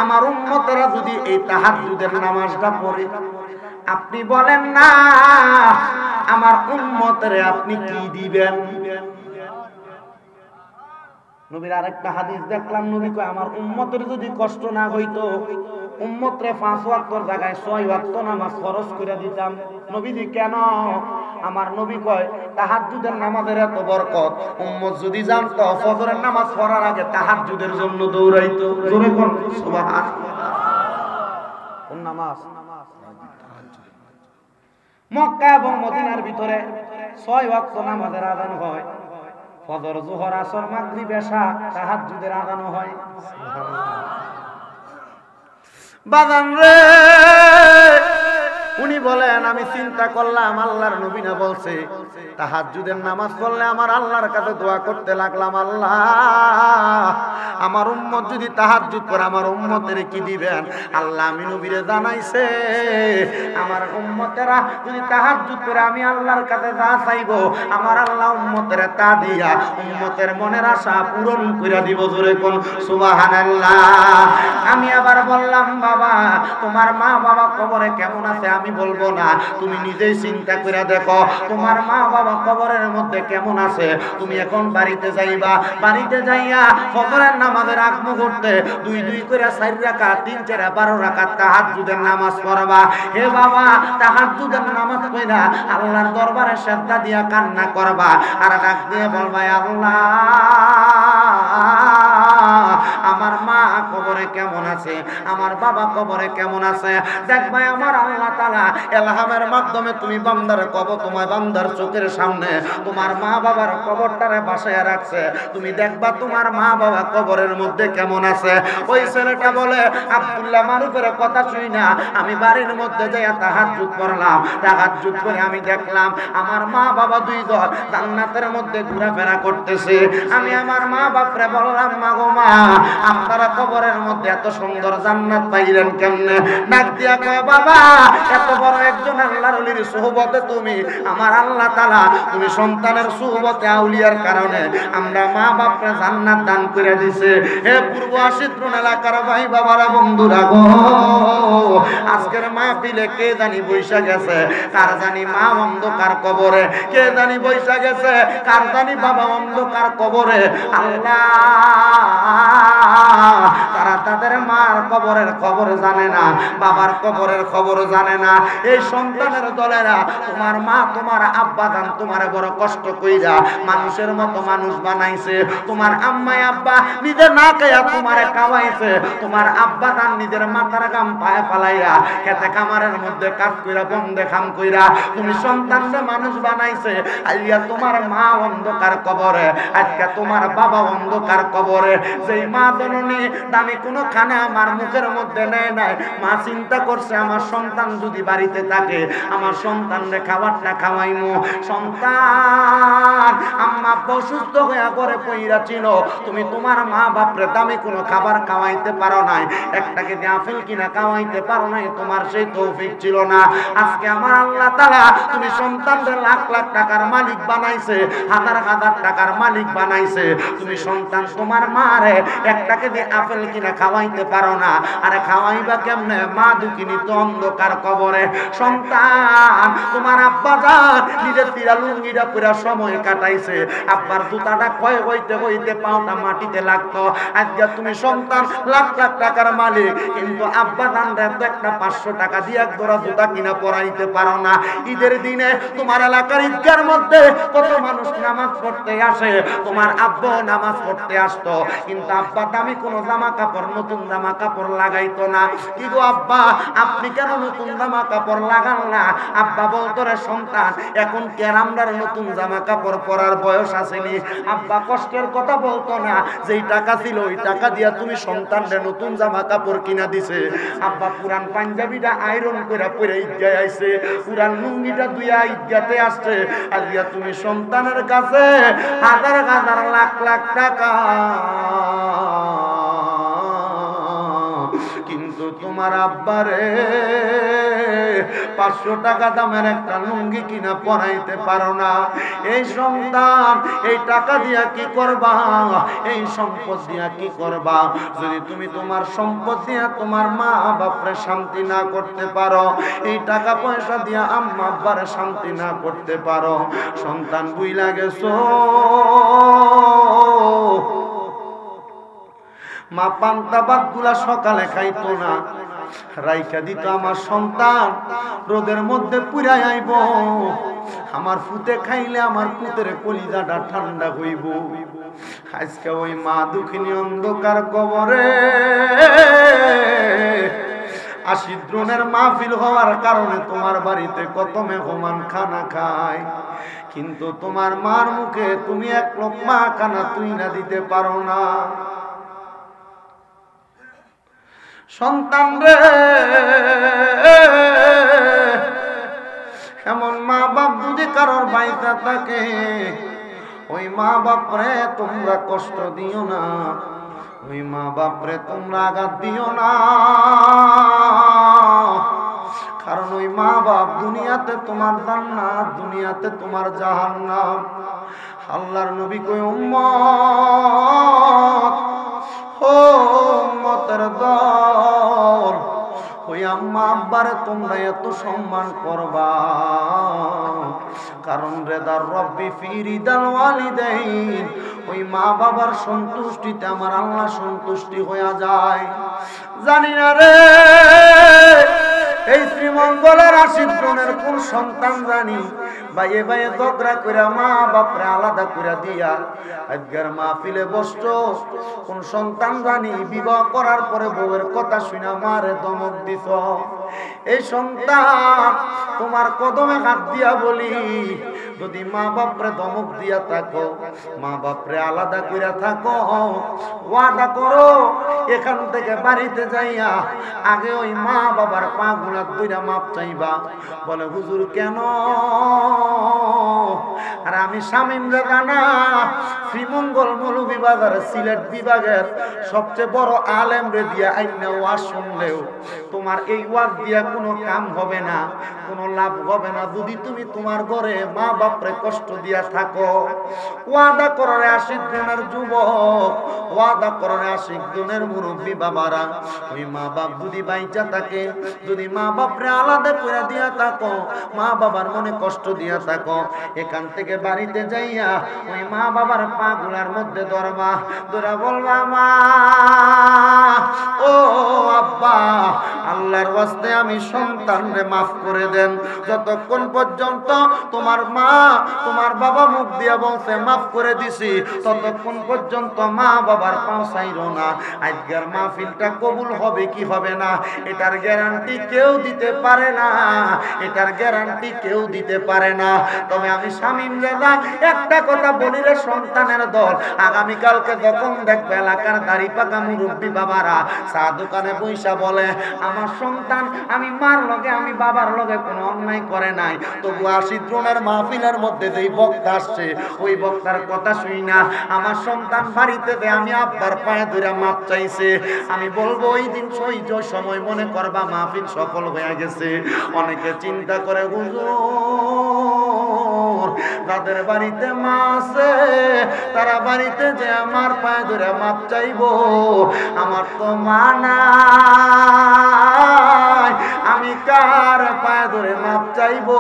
Speaker 1: আমার উম্মতেরা যদি এই তাহাজ্জুদের নামাজটা পড়ে, আপনি বলেন না আমার উম্মতরে আপনি কি দিবেন? নবীর আরেকটা হাদিস দেখলাম, নবী কয় আমার উম্মতের যদি কষ্ট না হইতো উম্মতরে 5 ওয়াক্তর জায়গায় 6 ওয়াক্ত নামাজ ফরজ করে দিতাম। নবীজি কেন? আমার নবী কয় তাহাজ্জুদের নামাজের এত বরকত, উম্মত যদি জানতো ফজরের নামাজ পড়ার আগে তাহাজ্জুদের জন্য দৌড়াইতো। জোরে কোন সুবহানাল্লাহ। কোন নামাজ? মক্কা এবং মদিনার ভিতরে 6 ওয়াক্ত নামাজের আযান হয়, ফজর, যোহর, আসর, মাগরিব, এশা, তাহাজ্জুদের আযান হয়। সুবহানাল্লাহ। বাজান রে, উনি বলেন আমি চিন্তা করলাম আল্লাহর নবী না বলছে তাহাজ্জুদের নামাজ পড়লে আমার আল্লাহর কাছে দোয়া করতে লাগলাম, আল্লাহ আমার উম্মত যদি তাহাজ্জুদ করে আমার উম্মতের কি দিবেন? আল্লাহ আমি নবীরে জানাইছে আমার উম্মতেরা যদি তাহাজ্জুদ করে আমি আল্লাহর কাছে যা চাইবো আমার আল্লাহ উম্মতের তা দিয়া উম্মতের মনের আশা পূরণ করে দিব। জোরে কোন সুবহানাল্লাহ। আমি আবার বললাম বাবা তোমার মা বাবা কবরে কেমন আছে আমি বলবো না, তুমি নিজেই চিন্তা করে দেখো তোমার মা বাবা কবরের মধ্যে কেমন আছে। তুমি এখন বাড়িতে যাইবা, বাড়িতে যাইয়া ফজরের নামাজের আগ মুহূর্তে 2 করে 4 রাকাত 3 4 12 রাকাত তাহাজ্জুদের নামাজ পড়বা। হে বাবা তাহাজ্জুদের নামাজ পড়া আল্লাহর দরবারে সিজদা দিয়া কান্না করবা আর ডাক দিয়ে বলবা আল্লাহ আমার মা কবরে কেমন আছে, আমার বাবা কবরে কেমন আছে। দেখবা আমার আল্লাহ তাআলা ইলহামের মাধ্যমে তুমি বান্দার কবর, তোমার বান্দার চোখের সামনে তোমার মা বাবার কবরটারে বাসায় রাখছে, তুমি দেখবা তোমার মা বাবা কবরের মধ্যে কেমন আছে। ওই ছেলেটা বলে আব্দুল্লাহ মারুফের কথা শুই না আমি বাড়ির মধ্যে যাইয়া তাহাজ্জুদ পড়লাম, তাহাজ্জুদ করে আমি দেখলাম আমার মা বাবা 2 দল জান্নাতের মধ্যে ঘোরাফেরা করতেছে। আমি আমার মা বাপরে বললাম মা গো মা আপনারা কবরের মধ্যে এত সুন্দর জান্নাত পাইলেন কেমনে? ডাক দিয়া কয় বাবা এত বড় একজন আল্লাহর ওলির সুহবতে তুমি আমার আল্লাহ তাআলা তুমি সন্তানের সুহবতে আউলিয়ার কারণে আমরা মা বাপরে জান্নাত দান করে দিয়েছে। হে পূর্ব আশিত্রণ এলাকার ভাই বাবারা বন্ধুরা গো, আজকের মাহফিলে কে জানি বৈশা গেছে, কার জানি মা অন্ধকার কবরে, কে জানি বৈশা গেছে কার জানি বাবা অন্ধকার কবরে। আল্লাহ তারা তাদের মার কবরের খবর জানে না, বাবার কবরের খবর জানে না। এই সন্তানের দলেরা তোমার মা তোমার আব্বা জান তোমার বড় কষ্ট কইরা মানুষের মতো মানুষ বানাইছে, তোমার আম্মা আব্বা নিজে না খাইয়া তোমারে খাওয়াইছে, তোমার আব্বা জান নিজের মাথার গাম পায়ে ফালাইয়া খেতে কামারের মধ্যে কাজ কইরা বন্ধে খাম কইরা তুমি সন্তানরে মানুষ বানাইছে। আইয়া তোমার মা অন্ধকার কবরে, আজকে তোমার বাবা অন্ধকার কবরে। যেই মা জননী দামি কোনো খানা আমার মুখের মধ্যে নেয় নাই, মা চিন্তা করছে আমার সন্তান যদি বাড়িতে থাকে আমার সন্তানরে খাবারটা খাওয়াইমু। সন্তান আম্মা অসুস্থ হয়ে ঘরে পইরা ছিল, তুমি তোমার মা বাপরে দামি কোনো খাবার খাওয়াইতে পারো নাই, একটা কেজি আপেল কিনা খাওয়াইতে পারো নাই, তোমার সেই তৌফিক ছিল না। আজকে আমার আল্লাহ তাআলা তুমি সন্তানরে লাখ লাখ টাকার মালিক বানাইছে, হাজার হাজার টাকার মালিক বানাইছে, তুমি সন্তান তোমার মারে একটা কেজি আপেল কিনা খাওয়াইতে পারো না। আরে খাওয়াইবা কেমনে? মা দুঃখিনী তো অন্ধকার কবরে। সন্তান তোমার আব্বা জান নিজের তিরা লুঙ্গিটা পুরা সময় কাটাইছে, আব্বার জুতাটা ক্ষয় হইতে হইতে পাওটা মাটিতে লাগতো। আজকে তুমি সন্তান লাখ লাখ টাকার মালিক, কিন্তু আব্বা জান তো একটা 500 টাকা দিয়ে এক জোড়া জুতা কিনা পরাইতে পারো না। ঈদের দিনে তোমার এলাকার ঈদগার মধ্যে কত মানুষ নামাজ পড়তে আসে, তোমার আব্বা নামাজ পড়তে আসতো, কিন্তু আব্বা দামি কোনো জামা কাপড় নতুন জামা কাপড় লাগাইতো না। কি গো আব্বা আপনি কেন নতুন জামা কাপড় লাগান না? আব্বা বলতো রে সন্তান এখন কেরামদার নতুন জামা কাপড় পরার বয়স আসেনি। আব্বা কষ্টের কথা বলতো না, যেই টাকা ছিল ওই টাকা দিয়া তুমি সন্তানরে নতুন জামা কাপড় কিনা দিছে। আব্বা পুরান পাঞ্জাবিটা আয়রন করে পরে ঈদগায় আইছে, পুরান লুঙ্গিটা দুইয়া ঈদগাতে আসছে, আর দিয়া তুমি সন্তানের কাছে হাজার হাজার লাখ লাখ টাকা, কিন্তু তোমার আব্বারে 500 টাকা দামের একটা লুঙ্গি কিনা পরাইতে পারো না, এই সন্তান এই টাকা দিয়া কি করবা, এই সম্পদ দিয়া কি করবা? যদি তুমি তোমার সম্পদ দিয়া তোমার মা বাপরে শান্তি না করতে পারো, এই টাকা পয়সা দিয়া আম্মা আব্বারে শান্তি না করতে পারো, সন্তান বুইলা গেছো মা পান্তা ভাত গুলা সকালে খাইতো না, রাইখা দিত আমার সন্তান রোদের মধ্যে পুরাই আইব, আমার ফুতে খাইলে আমার পুতের কলিজাটা ঠান্ডা হইব। আজকে ওই মা দুঃখিনী অন্ধকার কবরে 80 দ্রোণের মাহফিল হওয়ার কারণে তোমার বাড়িতে কত মেহমান খানা খায়, কিন্তু তোমার মার মুখে তুমি এক লোকমা খানা তুই না দিতে পারো না। সন্তান রে, এমন মা বাপ যদি কারোর বাইতা থাকে, ওই মা বাপরে তোমরা কষ্ট দিও না, ওই মা বাপরে তোমরা আঘাত দিও না, কারণ ওই মা বাপ দুনিয়াতে তোমার জান্নাত, দুনিয়াতে তোমার জাহান্নাম। আল্লাহর নবী কই উম্মত, ও উম্মতের দল, ওই আম্মা আব্বারে তোমরা এত সম্মান করবা, কারণ রেদার রব্বি ফি রিদাল ওয়ালিদাইন, ওই মা বাবার সন্তুষ্টিতে আমার আল্লাহ সন্তুষ্টি হয়ে যায়। জানি না রে এই শ্রীমঙ্গলের 80 জনের কোন সন্তান জানি ভাইয়ে ভাইয়ে ঝগড়া করে মা বাপরে আলাদা করে দিয়া আজকের মাহফিলে বসতো, কোন সন্তান জানি বিবাহ করার পরে বউয়ের কথা শুনে মারে ধমক দিছ। এই সন্তান তোমার কদমে হাত দিয়া বলি, যদি মা বাপরে ধমক দিয়া থাকো, মা বাপরে আলাদা করে থাকো, ওয়াদা করো এখান থেকে বাড়িতে যাইয়া আগে ওই মা বাবার পা গুলা দুইটা মাপ চাইবা। বলে হুজুর কেন? আর আমি শামীম রানা শ্রীমঙ্গল মৌলভী বাজার সিলেট বিভাগের সবচেয়ে বড় আলেম রে দিয়া আইনা ওয়াজ শুনলেও তোমার এই ওয়াজ দিয়া কোনো কাম হবে না, কোনো লাভ হবে না, যদি তুমি তোমার ঘরে মা বাপরে কষ্ট দিয়া থাকো। ওয়াদা করে 80 জনের যুবক, ওয়াদা করে 80 জনের মুরব্বী বাবারা, ওই মা বাপ যদি বাইচা থাকে, যদি মা বাপরে আলাদা করে দিয়া থাকো, মা বাবার মনে কষ্ট দিয়া থাকো, এখান থেকে বাড়িতে যাইয়া ওই মা বাবার পা গুলার মধ্যে ধরবা, ধরা বলবা মা ও আব্বা আল্লাহর ওয়াস্তে আমি সন্তানরে মাফ করে দেন। যতক্ষণ পর্যন্ত তোমার মা তোমার বাবা মুখ দিয়া বলছে মাফ করে দিছি, ততক্ষণ পর্যন্ত মা বাবার পাও চাইরো না। আজকের মাহফিলটা কবুল হবে কি হবে না এটার গ্যারান্টি কেউ দিতে পারে না, এটার গ্যারান্টি কেউ দিতে পারে না। তবে আমি শামীম রাজা একটা কথা বলি রে সন্তানের দল, আগামীকালকে যখন দেখবে এলাকার দাড়ি পাকা মুরব্বী বাবারা চা দোকানে বইসা বলে আমার সন্তান আমি মার লগে আমি বাবার লগে কোনো অন্যায় করে নাই, তবু 80 জনের মাহফিলের মধ্যে যেই বক্তা আসছে ওই বক্তার কথা শুই না আমার সন্তান বাড়িতে দে আমি আব্বার পায়ে ধরে মাপ চাইছে, আমি বলবো ওই দিন সহ্য সময় মনে করবা মাহফিল সফল হয়ে গেছে। অনেকে চিন্তা করে হুজুর তাদের বাড়িতে মা আছে, তারা বাড়িতে যে আমার পায়ে ধরে মাপ চাইবো, আমার তো মা নাই, আমি কার পায়ে ধরে মাপ চাইবো?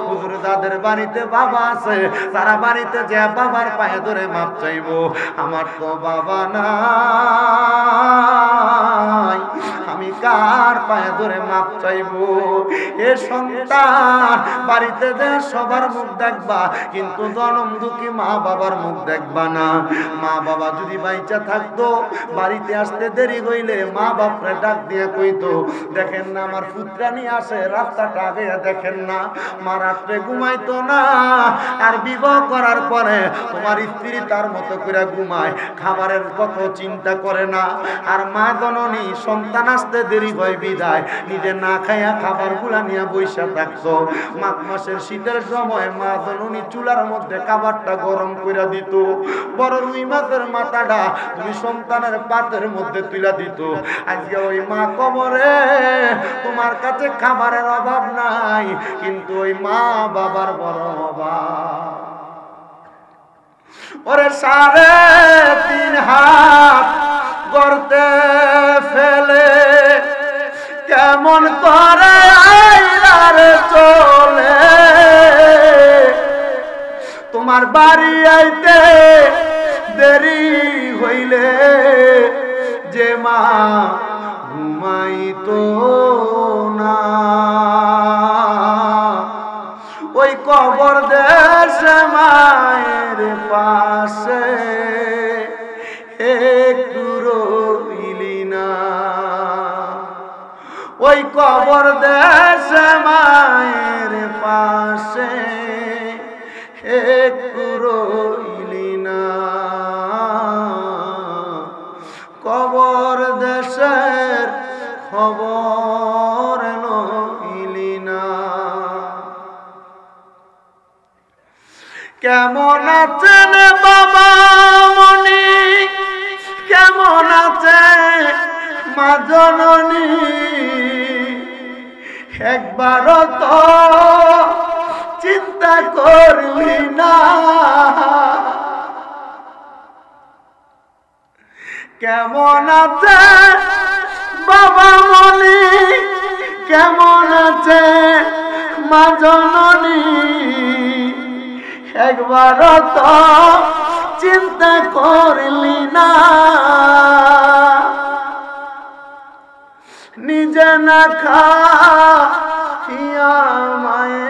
Speaker 1: হুজুর তাদের বাড়িতে বাবা আছে, তারা বাড়িতে যে বাবার পায়ে ধরে মাপ চাইবো, আমার তো বাবা নাই, আমি কার পায়ে ধরে মাপ চাইবো? এ সন্তান বাড়িতে যে সবার মুখ দেখবা, কিন্তু জনম দুঃখী মা বাবার মুখ দেখবা না। মা বাবা যদি বাইচা থাকতো বাড়িতে আসতে দেরি হইলে মা বাপরে ডাক দিয়ে কইতো দেখেন না আমার পুত্রানি আসে রাস্তাটা আগে দেখেন না। মা রাত্রে ঘুমাইতো না, আর বিবাহ করার পরে তোমার স্ত্রী তার মতো করে ঘুমায়, খাবারের কত চিন্তা করে না। আর মা জননী সন্তান আসতে দেরি হয় বিদায় নিজে না খাইয়া খাবারগুলা নিয়ে বইসা থাকতো। মাঘ মাসের শীতের সময় মা জননী চুলার মধ্যে খাবারটা গরম করে দিত। বড় রুই মাছের মাথাটা তুমি সন্তানের পাতের মধ্যে তুলে দিত। আজকে ওই মা কবরে, তোমার কাছে খাবারের অভাব নাই, কিন্তু ওই মা বাবার বড় অভাব। ওরে 3.5 হাত গর্তে ফেলে কেমন করে আইলারে চলে, তোমার বাড়ি আইতে দেরি হইলে যে মা ঘুমাইতো না, ওই কবর দেশে মায়ের পাশে একটু রইলি না, ওই কবর দেশে মায়ের পাশে একটু রইলি না, কবর দেশের খবর লইলি না। কেমন আছেন বাবা মনি, কেমন আছে মা জননী, একবারও তো চিন্তা করলি না, কেমন আছে বাবা মনি, কেমন আছে মা জননী, একবারও তো চিন্তা করলি না, নিজে না খাইয়া মায়ে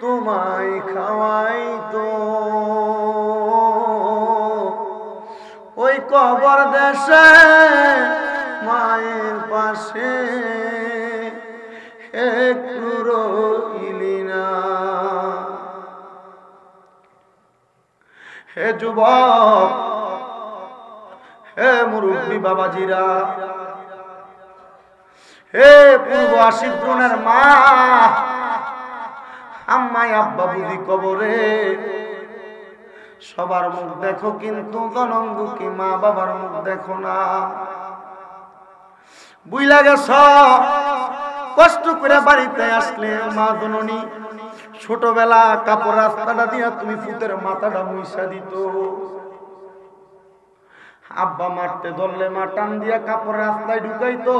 Speaker 1: তোমায় খাওয়াই তো, ওই কবর দেশে মায়ের পাশে একটু রইলি না। হে যুবক, হে মুরব্বী বাবাজিরা, হে পূর্ব আশিদ্রনের মা, আম্মাই আব্বা বুঝি কবরে, সবার মুখ দেখো কিন্তু জনমদুখী মা বাবার মুখ দেখো না। বুইলা গেছ কষ্ট করে বাড়িতে আসলে মা জননী ছোটবেলা কাপড় রাস্তাটা দিয়া তুমি ফুতের মাথাটা মুইসা দিত, আব্বা মারতে ধরলে মা টান দিয়া কাপড় রাস্তায় ঢুকাইতো,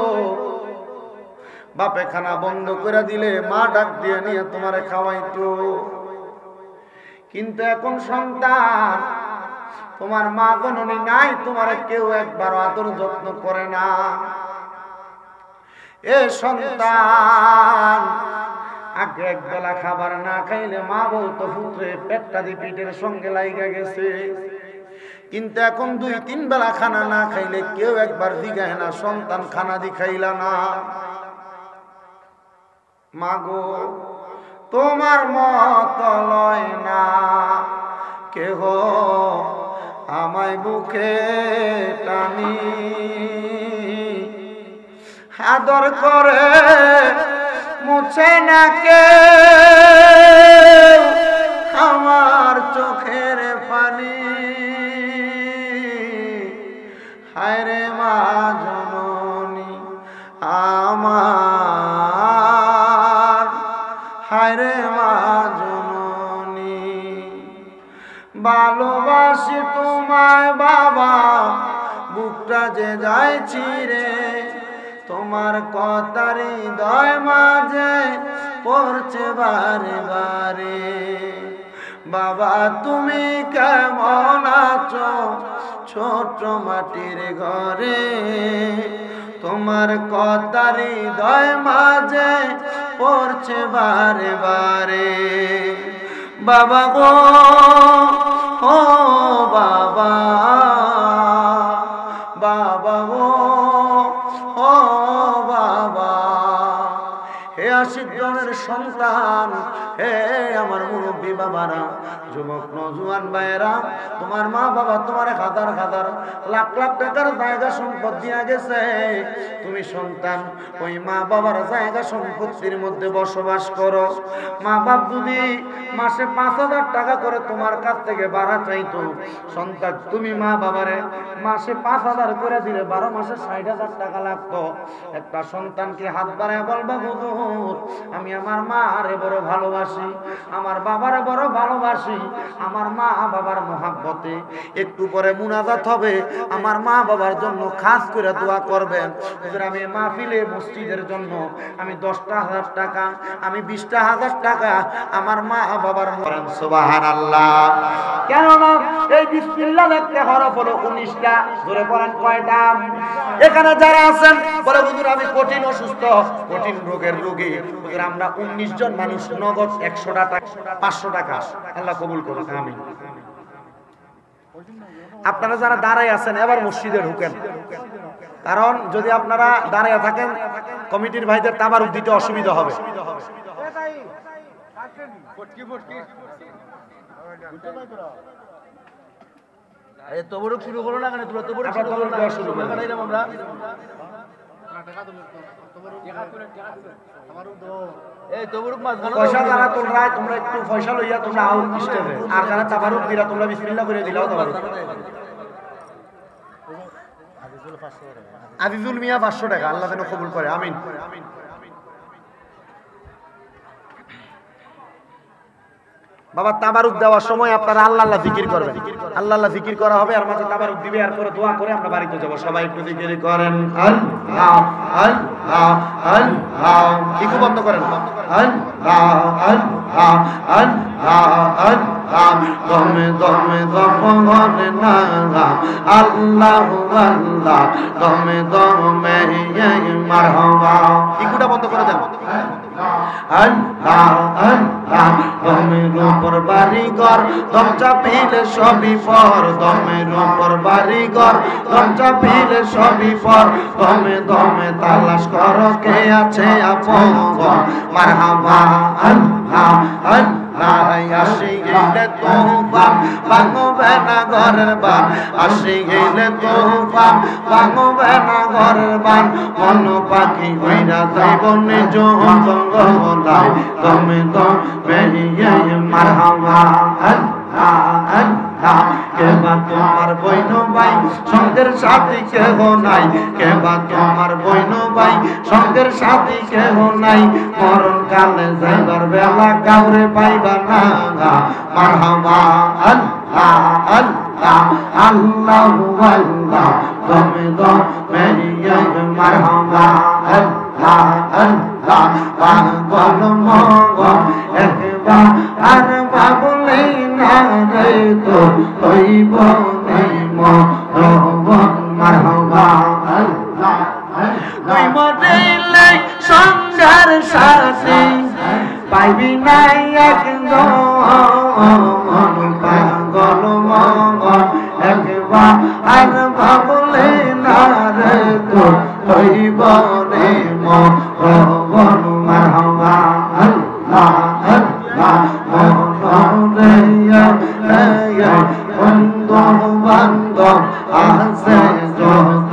Speaker 1: বাপে খানা বন্ধ করে দিলে মা ডাক দিয়ে নিয়ে তোমারে খাওয়াইতো। কিন্তু এখন সন্তান, তোমার মা জননী নাই, তোমার কেউ একবার আদর যত্ন করে না। এ সন্তান, আগে একবেলা খাবার না খাইলে মা বলতো পুত্রে পেটটা দিয়ে পিঠের সঙ্গে লাইগা গেছে, কিন্তু এখন 2-3 বেলা খানা না খাইলে কেউ একবার জিগায় না সন্তান খানা দি খাইলা না। মাগো তোমার মত লয় না কেহ আমায় বুকে টানি, আদর করে মুছে না কে আমার চোখের পানি, হায় রে মা জননী আমার, হায় রে মা জননী, ভালোবাসি তোমায় বাবা, বুকটা যে যায় চিরে, তোমার কথারি হৃদয় মাঝে পড়ছে বারে বারে। বাবা তুমি কেমন আছো ছোট মাটির ঘরে, তোমার কথারি হৃদয় মাঝে পড়ছে বারে বারে। বাবা গো ও বাবা, বাবা গো ও বাবা, হে আশিক জনের সন্তান, হে আমার মুরব্বী মুরব্বী বাবারা, যুবক নওজোয়ান ভাইয়েরা, তোমার মা বাবা তোমার হাজার হাজার লাখ লাখ টাকার জায়গা সম্পদ দিয়া গেছে। তুমি সন্তান ওই মা বাবার জায়গা সম্পত্তির মধ্যে বসবাস করো। মা বাপ যদি মাসে 5,000 টাকা করে তোমার কাছ থেকে ভাড়া চাইতো, সন্তান তুমি মা বাবারে মাসে 5,000 করে দিলে 12 মাসে 60,000 টাকা লাগতো। একটা সন্তানকে হাত বাড়ায় বলবা, হুজুর আমি আমার মা আরে বড় ভালোবাসি, আমার বাবারে বড় ভালোবাসি, আমার মা বাবার মহাব্বতে একটু পরে মুনাজাত হবে, আমার মা বাবার জন্য খাস করে দোয়া করবেন। হুজুর আমি মাহফিলে মসজিদের জন্য আমি 10,000 টাকা, আমি 20,000 টাকা আমার মা বাবার করেন সুবহানাল্লাহ। কেন না এই বিসমিল্লাহ একটা হরফ হলো 19টা। জোরে পড়েন কয়টা? এখানে যারা আছেন বলে হুজুর আমি কঠিন অসুস্থ, কঠিন রোগের রোগী, হুজুর আমরা 19 জন মানুষ নগদ 100 টাকা 500 টাকা আল্লাহ কবুল করুক, আমিন। আপনারা যারা দাঁড়ায় আছেন এবার মসজিদে ঢুকেন, কারণ যদি আপনারা দাঁড়ায় থাকেন কমিটির ভাইদের তাবারুক দিতে অসুবিধা হবে।
Speaker 2: তবরুক শুরু করো না কেন? তোমরা তবরুক শুরু করো না আমরা এই তবরুক মাছ গানো
Speaker 1: পয়সা যারা তোমরা একটু পয়সা লইয়া তোমরা আউট স্টেজে, আর যারা তাবারুক দিলা তোমরা বিসমিল্লাহ করে দিলাও তাবারুক। আজিজুল মিয়া 500 টাকা, আল্লাহ যেন কবুল করে, আমিন। বাবা তাবারুক দেওয়ার সময় আপনারা আল্লাহ আল্লাহ জিকির করবেন, আল্লাহ আল্লাহ জিকির করা হবে, আর মাঝে তাবারুক দিবে, আর পরে দোয়া করে আমরা বাড়িতে যাব। সবাই একটু জিকির করেন, আল্লাহ আল্লাহ আল্লাহ, একটু বন্ধ করেন, আল্লাহ আল্লাহ আল্লাহ আল্লাহ, দমে দমে দমে না আল্লাহ আল্লাহ, দমে দমে মারহাবা, একটুটা বন্ধ করে দেন। আল্লাহ আল্লাহ, দমের উপর বাড়ি ঘর, দম চাপিলে সবই পর, দমের উপর বাড়ি ঘর, দম চাপিলে সবই পর, দমে দমে তালাশ করো কে আছে আপন, মারহাবা আল্লাহ আল্লাহ, আসি গেলে তুফান ভাঙবে না ঘরের বান, আসি গেলে তুফান ভাঙবে না ঘরের বান, মন পাখি হইরা যাইব নিজ জঙ্গলায়, দমে দমে মারহাবা আল্লাহ আল্লাহ, কেবা তোমার বইন ভাই সঙ্গের সাথী কেহ নাই, কেবা তোমার বইন ভাই সঙ্গের সাথী কেহ নাই, মরণ কালে যাইবার বেলা কাউরে পাইবা না, মারহাবা আল্লাহ আল্লাহ আল্লাহ আল্লাহ, দমে দমে মারহাবা আল্লাহ আল্লাহ, পাগল মগন একবার আর বাবুলে না রে তো হইব নেই মরণ, মারহাবা আল্লাহ, তুই মরিলে সংসার সাথী পাইবি নাই একজন, পাগল মগন একবার আর বাবুলে না রে তো হইব রে মরণ, মারহাবা আল্লাহ আল্লাহ, মরে বন্ধু বান্ধব আছে যত,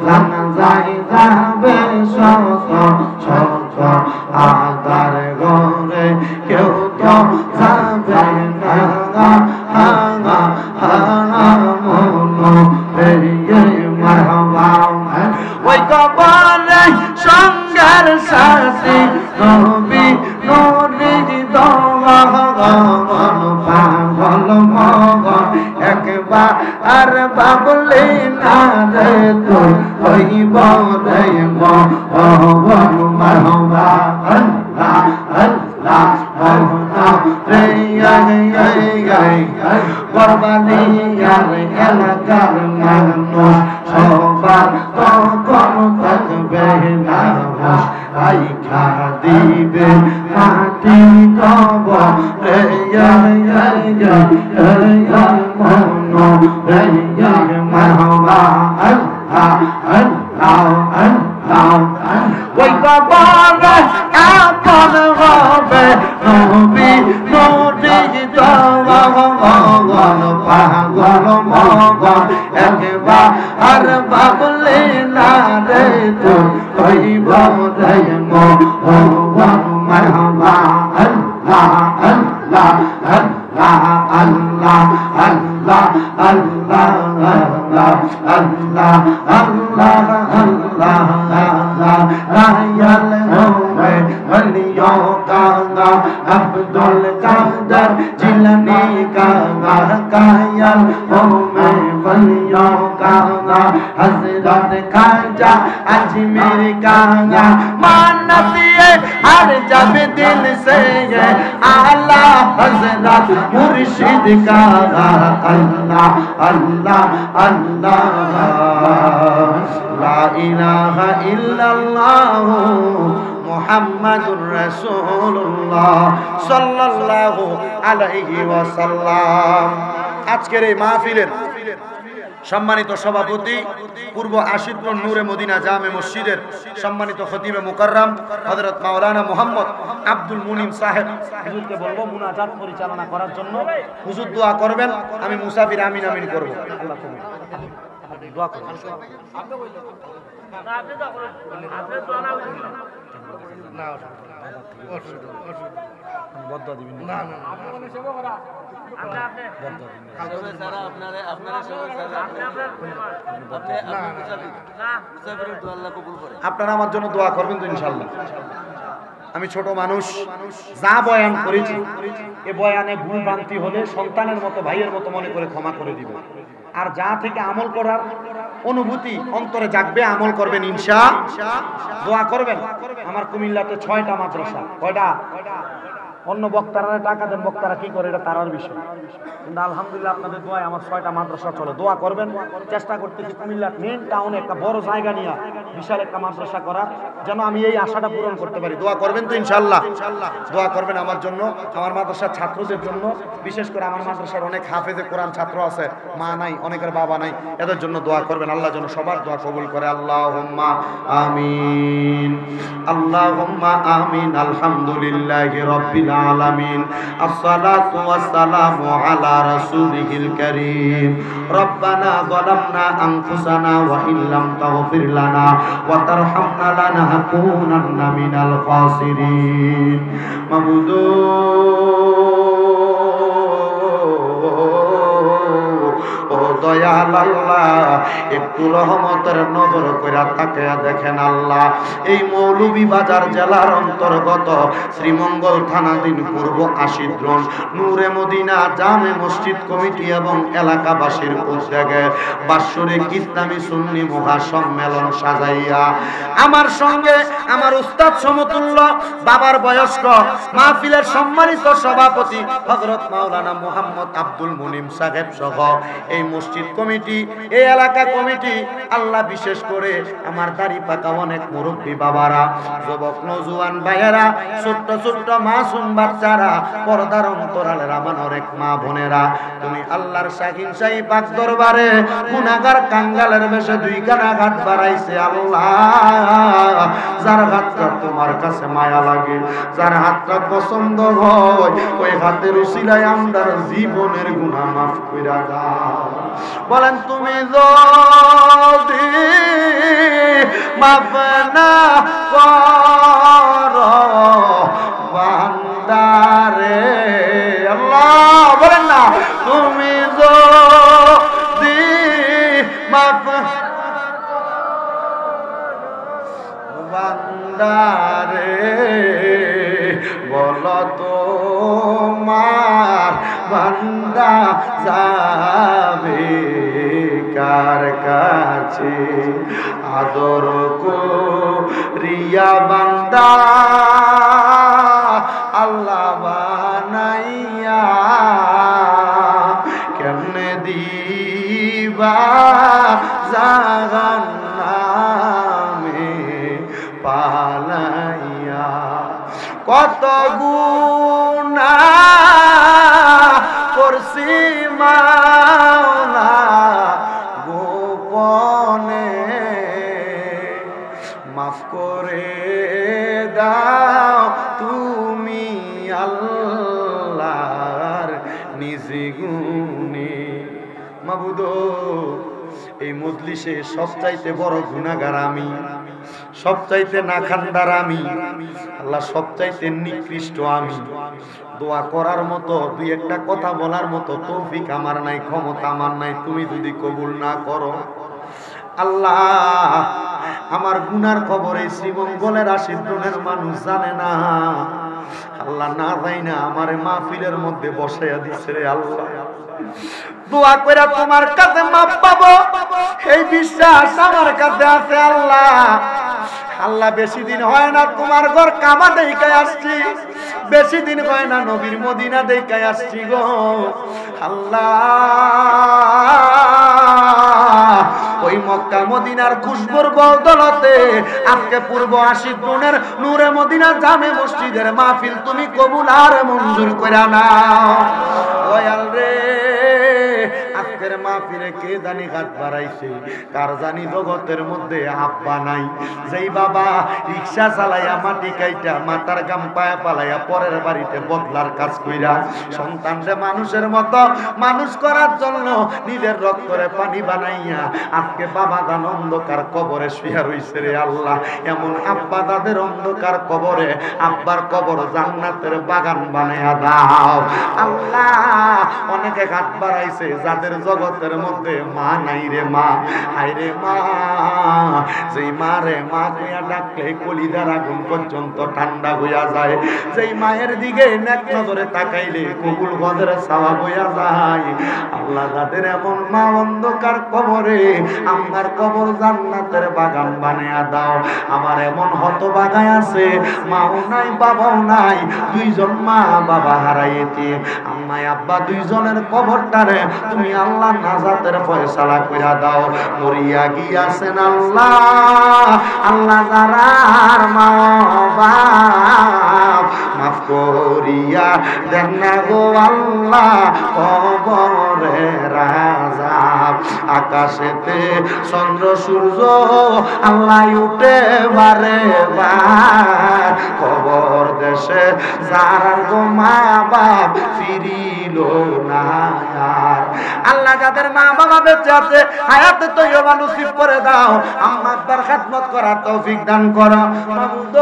Speaker 1: জানা যাই যাবে শত শত, আদার ঘরে কেউ তো যাবে না, হাঙা হাঙা মন মারহাবা, ওই কবরে সঙ্গের সাথী নবী নবী দমন, পাগল মগন একবার আর বাবলে না রে তো হইব রে মরণ, মারহাবা আল্লাহ আল্লাহ, রে বরবালিয়ার এলাকার মানুষ সবার তখন থাকবে না, আইখা দিবে মাটি কব রে মন রে, মারহাবা আল্লাহ আল্লাহ আল্লাহ, ওই কবর আপন হবে নবী নবী মগন পাগল মগন একবার আর বাবলে না রে তো হইব রে মগন মারহাবা আল্লাহ আল্লাহ আল্লাহ আল্লাহ আল্লাহ আল্লাহ আল্লাহ আল্লাহ আল্লাহ আল্লাহ রায়াল হোয়ে বলিও কাঙ্গা আব্দুল কাদের জিলানি কাঙ্গা কায়াল হোয়ে বলিও কাঙ্গা হযরত খাজা अजमेर कांगा मानती है हर जब दिल से ये आला हजरत मुर्शिद का अल्लाह अल्लाह अल्लाह ला इलाहा इल्लल्लाह मुहम्मदुर रसूलुल्लाह सल्लल्लाहु अलैहि ওয়াসাল্লাম। আজকের এই মাহফিলের সম্মানিত সভাপতি পূর্ব আশিরপুর নূরে মদিনা জামে মসজিদের সম্মানিত খতিবে মুকাররম হযরত মাওলানা মুহাম্মদ আব্দুল মুনিম সাহেব, হুজুরকে বলবো মুনাজাত পরিচালনা করার জন্য। হুজুর দোয়া করবেন, আমি মুসাফির আমিন আমিন করব। আল্লাহ কবুল দোয়া করুন। বদদুয়া দিবেন না না আপনারা আমার জন্য দোয়া করবেন তো ইনশাআল্লাহ। আমি ছোট মানুষ, যা বয়ান করেছি এ বয়ানে ভুল ভ্রান্তি হলে সন্তানের মতো ভাইয়ের মতো মনে করে ক্ষমা করে দিব। আর যা থেকে আমল করার অনুভূতি অন্তরে জাগবে আমল করবেন ইনশাআল্লাহ। দোয়া করবেন। আমার কুমিল্লাতে 6টা মাদ্রাসা। কয়টা? অন্য বক্তারা টাকা দেন, বক্তারা কি করে এটা তারার বিষয়, কিন্তু আলহামদুলিল্লাহ আপনাদের দোয়ায় আমার 6টা মাদ্রাসা চলে। দোয়া করবেন। চেষ্টা করতেছি কুমিল্লার মেইন টাউনে একটা বড় জায়গা নিয়ে বিশাল একটা মাদ্রাসা করার, যেন আমি এই আশাটা পূরণ করতে পারি। দোয়া করবেন তো ইনশাআল্লাহ। দোয়া করবেন আমার জন্য, আমার মাদ্রাসার ছাত্রদের জন্য, বিশেষ করে আমার মাদ্রাসার অনেক হাফেজে কোরআন ছাত্র আছে, মা নাই, অনেকের বাবা নাই, এদের জন্য দোয়া করবেন। আল্লাহ যেন সবার দোয়া কবুল করে। আল্লাহুম্মা আমিন আল্লাহুম্মা আমিন। আলহামদুলিল্লাহি রাব্বিল আলামিন। আসসালাতু ওয়াসসালামু আলা রাসূলিল কারীম। রব্বানা যালামনা আনফুসানা ওয়া ইল্লাম তাগফির লানা ওয়া তারহামনা লানাকুনান্না মিনাল খাসিরিন। মাবুদ ও দয়াল আল্লাহ, একটু রহমতের নজর কইরা তাকায়া দেখেন আল্লাহ। এই মৌলভীবাজার জেলার অন্তর্গত শ্রীমঙ্গল থানাধীন পূর্ব আশিদ্রন নূরে মদিনা জামে মসজিদ কমিটি এবং এলাকাবাসীর উদ্যোগে বাৎসরিক ইসলামী সুন্নি মহাসম্মেলন সাজাইয়া আমার সঙ্গে আমার উস্তাদ সমতুল্য বাবার বয়স্ক মাহফিলের সম্মানিত সভাপতি হযরত মাওলানা মুহাম্মদ আব্দুল মুনিম সাহেব সহ এই মসজিদ কমিটি, এই এলাকা কমিটি, আল্লাহ বিশেষ করে আমার দাড়ি পাকা অনেক মুরব্বী বাবারা, যুবক নওজোয়ান ভাইয়েরা, ছোট্ট ছোট্ট মাসুম বাচ্চারা, পর্দার অন্তরালের আমার অনেক মা বোনেরা, তুমি আল্লাহর শাহিন শাহী পাক দরবারে গুনাহগার কাঙ্গালের বেশে দুই কানা হাত বাড়াইছে আল্লাহ। যার হাতটা তোমার কাছে মায়া লাগে, যার হাতটা পছন্দ হয়, ওই হাতের উসিলায় আমরার জীবনের গুনাহ মাফ কইরা দাও। বলেন তুমি যদি মাফ না করো বান্দারে, আল্লাহ বলেন না, তুমি যদি মাফ বান্দারে, বলো তোমার বান্দা যাবে কার কাছে, আদর করিয়া বান্দা আল্লাহ বানাইয়া কেমনে দিবা জাহান্নামে পালাইয়া। কত গুনাহ করছি মাওলা গোপনে, মাফ করে দাও তুমি আল্লাহর নিজ গুণ মাবুদ এই মজলিসে সবচাইতে বড় গুনাহগার আমি, সবচাইতে নাখান্দার আমি, আল্লাহ সবচাইতে নিকৃষ্ট আমি। দোয়া করার মতো দুই একটা কথা বলার মতো তৌফিক আমার নাই, ক্ষমতা আমার নাই। তুমি যদি কবুল না করো আল্লাহ, আমার গুনার খবর এই শ্রীমঙ্গলের আশিদ্রনের মানুষ জানে না। আল্লাহ না যাই না আমার মাহফিলের মধ্যে বসাইয়া দিছে রে আল্লাহ। দোয়া করে তোমার কাছে মাপ পাবো এই বিশ্বাস আমার কাছে আছে আল্লাহ। আল্লাহ বেশি দিন হয় না তোমার ঘর কাবা দেখায় আসছি, বেশি দিন হয় না নবীর মদিনা দেখায় আসছি গো আল্লাহ। ওই মক্কা মদিনার খুশবুর বদলতে আজকে পূর্ব আশিদ্রনের নূরে মদিনা জামে মসজিদের মাহফিল তুমি কবুল আর মঞ্জুর করে নাও দয়াল রে। আজকের মাহফিলে কে জানি হাত বাড়াইছে, কার জানি জগতের মধ্যে আব্বা নাই, যেই বাবা রিক্সা চালাইয়া মাটি কাইটা মাথার গাম পায়া পালাইয়া পরের বাড়িতে বদলার কাজ কইরা সন্তানরে মানুষের মতো মানুষ করার জন্য নিজের রক্তরে পানি বানাইয়া আজকে বাবা দান অন্ধকার কবরে শুয়া রইছে রে আল্লাহ। এমন আব্বা দাদের অন্ধকার কবরে আব্বার কবর জান্নাতের বাগান বানাইয়া দাও আল্লাহ। অনেকে হাত বাড়াইছে যাদের জগতের মধ্যে মা নাই রে মা, হায় রে মা, যেই মা রে মা কইয়া ডাকলে কলিজার আগুন পর্যন্ত ঠান্ডা হইয়া যায়, যেই মায়ের দিকে নেক নজরে তাকাইলে কবুল গদের সওয়াব হইয়া যায় আল্লাহ। যাদের এমন মা অন্ধকার কবরে আমার কবর জান্নাতের বাগান বানাইয়া দাও। আমার এমন হতভাগায় আছে মাও নাই বাবাও নাই, দুইজন মা বাবা হারাইতে আম্মাই আব্বা দুইজনের কবরটারে তুমি আল্লাহ নাজাতের ফয়সালা কইরা দাও। মরিয়া গিয়াছেন আল্লাহ, আল্লাহ যারার মা বাপ মাফ করিয়া দেন না গো আল্লাহ কবরে রাজা। আকাশেতে চন্দ্র সূর্য আল্লাহ উঠে বারে বার, কবর দেশে যারার গো মা বাপ ফিরিল না আর। আল্লাহ যাদের মা বাবা বেঁচে আছে হায়াতে তৈয়বা নসিব করে দাও, আম্মা আব্বার খেদমত করার তৌফিক দান করো মাবুদ।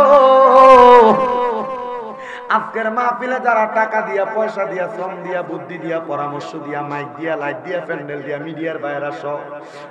Speaker 1: আজকের মাহফিলে যারা টাকা দিয়া পয়সা দিয়া শ্রম দিয়া বুদ্ধি দিয়া পরামর্শ দিয়া মাইক দিয়া লাইট দিয়া প্যান্ডেল দিয়া মিডিয়ার বাইরা সহ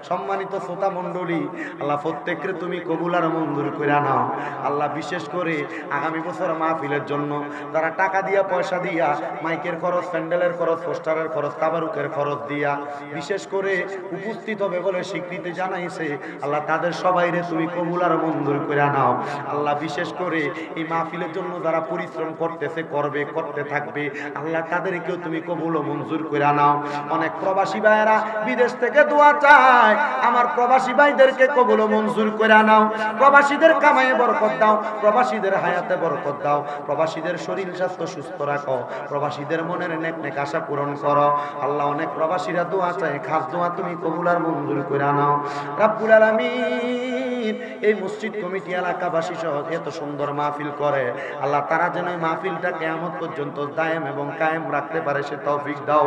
Speaker 1: সম্মানিত শ্রোতা মণ্ডলী আল্লাহ প্রত্যেককে তুমি কবুল আর মঞ্জুর করে নাও আল্লাহ। বিশেষ করে আগামী বছর মাহফিলের জন্য যারা টাকা দিয়া পয়সা দিয়া মাইকের খরচ, প্যান্ডেলের খরচ, পোস্টারের খরচ, তাবারুকের খরচ দিয়া বিশেষ করে উপস্থিত হবে বলে স্বীকৃতি জানাইছে আল্লাহ, তাদের সবাইরে তুমি কবুল আর মঞ্জুর করে নাও আল্লাহ। বিশেষ করে এই মাহফিলের জন্য যারা পরিশ্রম করতেছে, করবে, করতে থাকবে আল্লাহ, তাদেরকেও তুমি কবুল ও মঞ্জুর করে নাও। অনেক প্রবাসী ভাইয়েরা বিদেশ থেকে দোয়া চায়, আমার প্রবাসী ভাইদেরকে কবুল ও মঞ্জুর করে নাও। প্রবাসীদের কামাইয়ে বরকত দাও, প্রবাসীদের হায়াতে বরকত দাও, প্রবাসীদের শরীর স্বাস্থ্য সুস্থ রাখো, প্রবাসীদের মনের নেক নেক আশা পূরণ করো আল্লাহ। অনেক প্রবাসীরা দোয়া চায়, খাস দোয়া তুমি কবুল আর মঞ্জুর করে নাও রাব্বুল আলামিন। এই মসজিদ কমিটি এলাকাবাসী সহ এত সুন্দর মাহফিল করে আল্লাহ, তারা যেন মাহফিলটা কিয়ামত পর্যন্ত দায়েম এবং কায়েম রাখতে পারে সে তৌফিক দাও।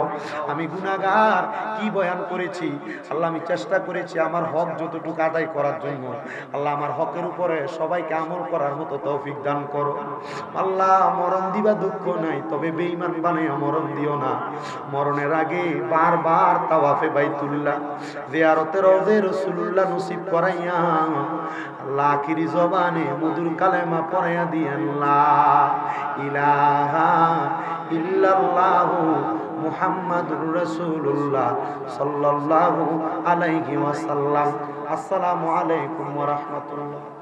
Speaker 1: আমি গুনাহগার, কি বয়ান করেছি আল্লাহ, আমি চেষ্টা করেছি আমার হক যতটুকু আদায় করার জন্য আল্লাহ। আমার হকের উপরে সবাইকে আমল করার মতো তৌফিক দান করো আল্লাহ। মরণ দিবা দুঃখ নাই, তবে বেঈমান বানাইয়া মরণ দিও না। মরণের আগে বারবার তাওয়াফে বাইতুল্লাহ, জিয়ারতে রওজে রাসূলুল্লাহ নসিব করাইয়া আল্লাহ আখিরি জবানে মধুর কালেমা পড়াইয়া দিয়েন লা ইলাহা ইল্লাল্লাহু মুহাম্মাদুর রাসূলুল্লাহ সাল্লাল্লাহু আলাইহি ওয়াসাল্লাম। আসসালামু আলাইকুম ওয়া রাহমাতুল্লাহ।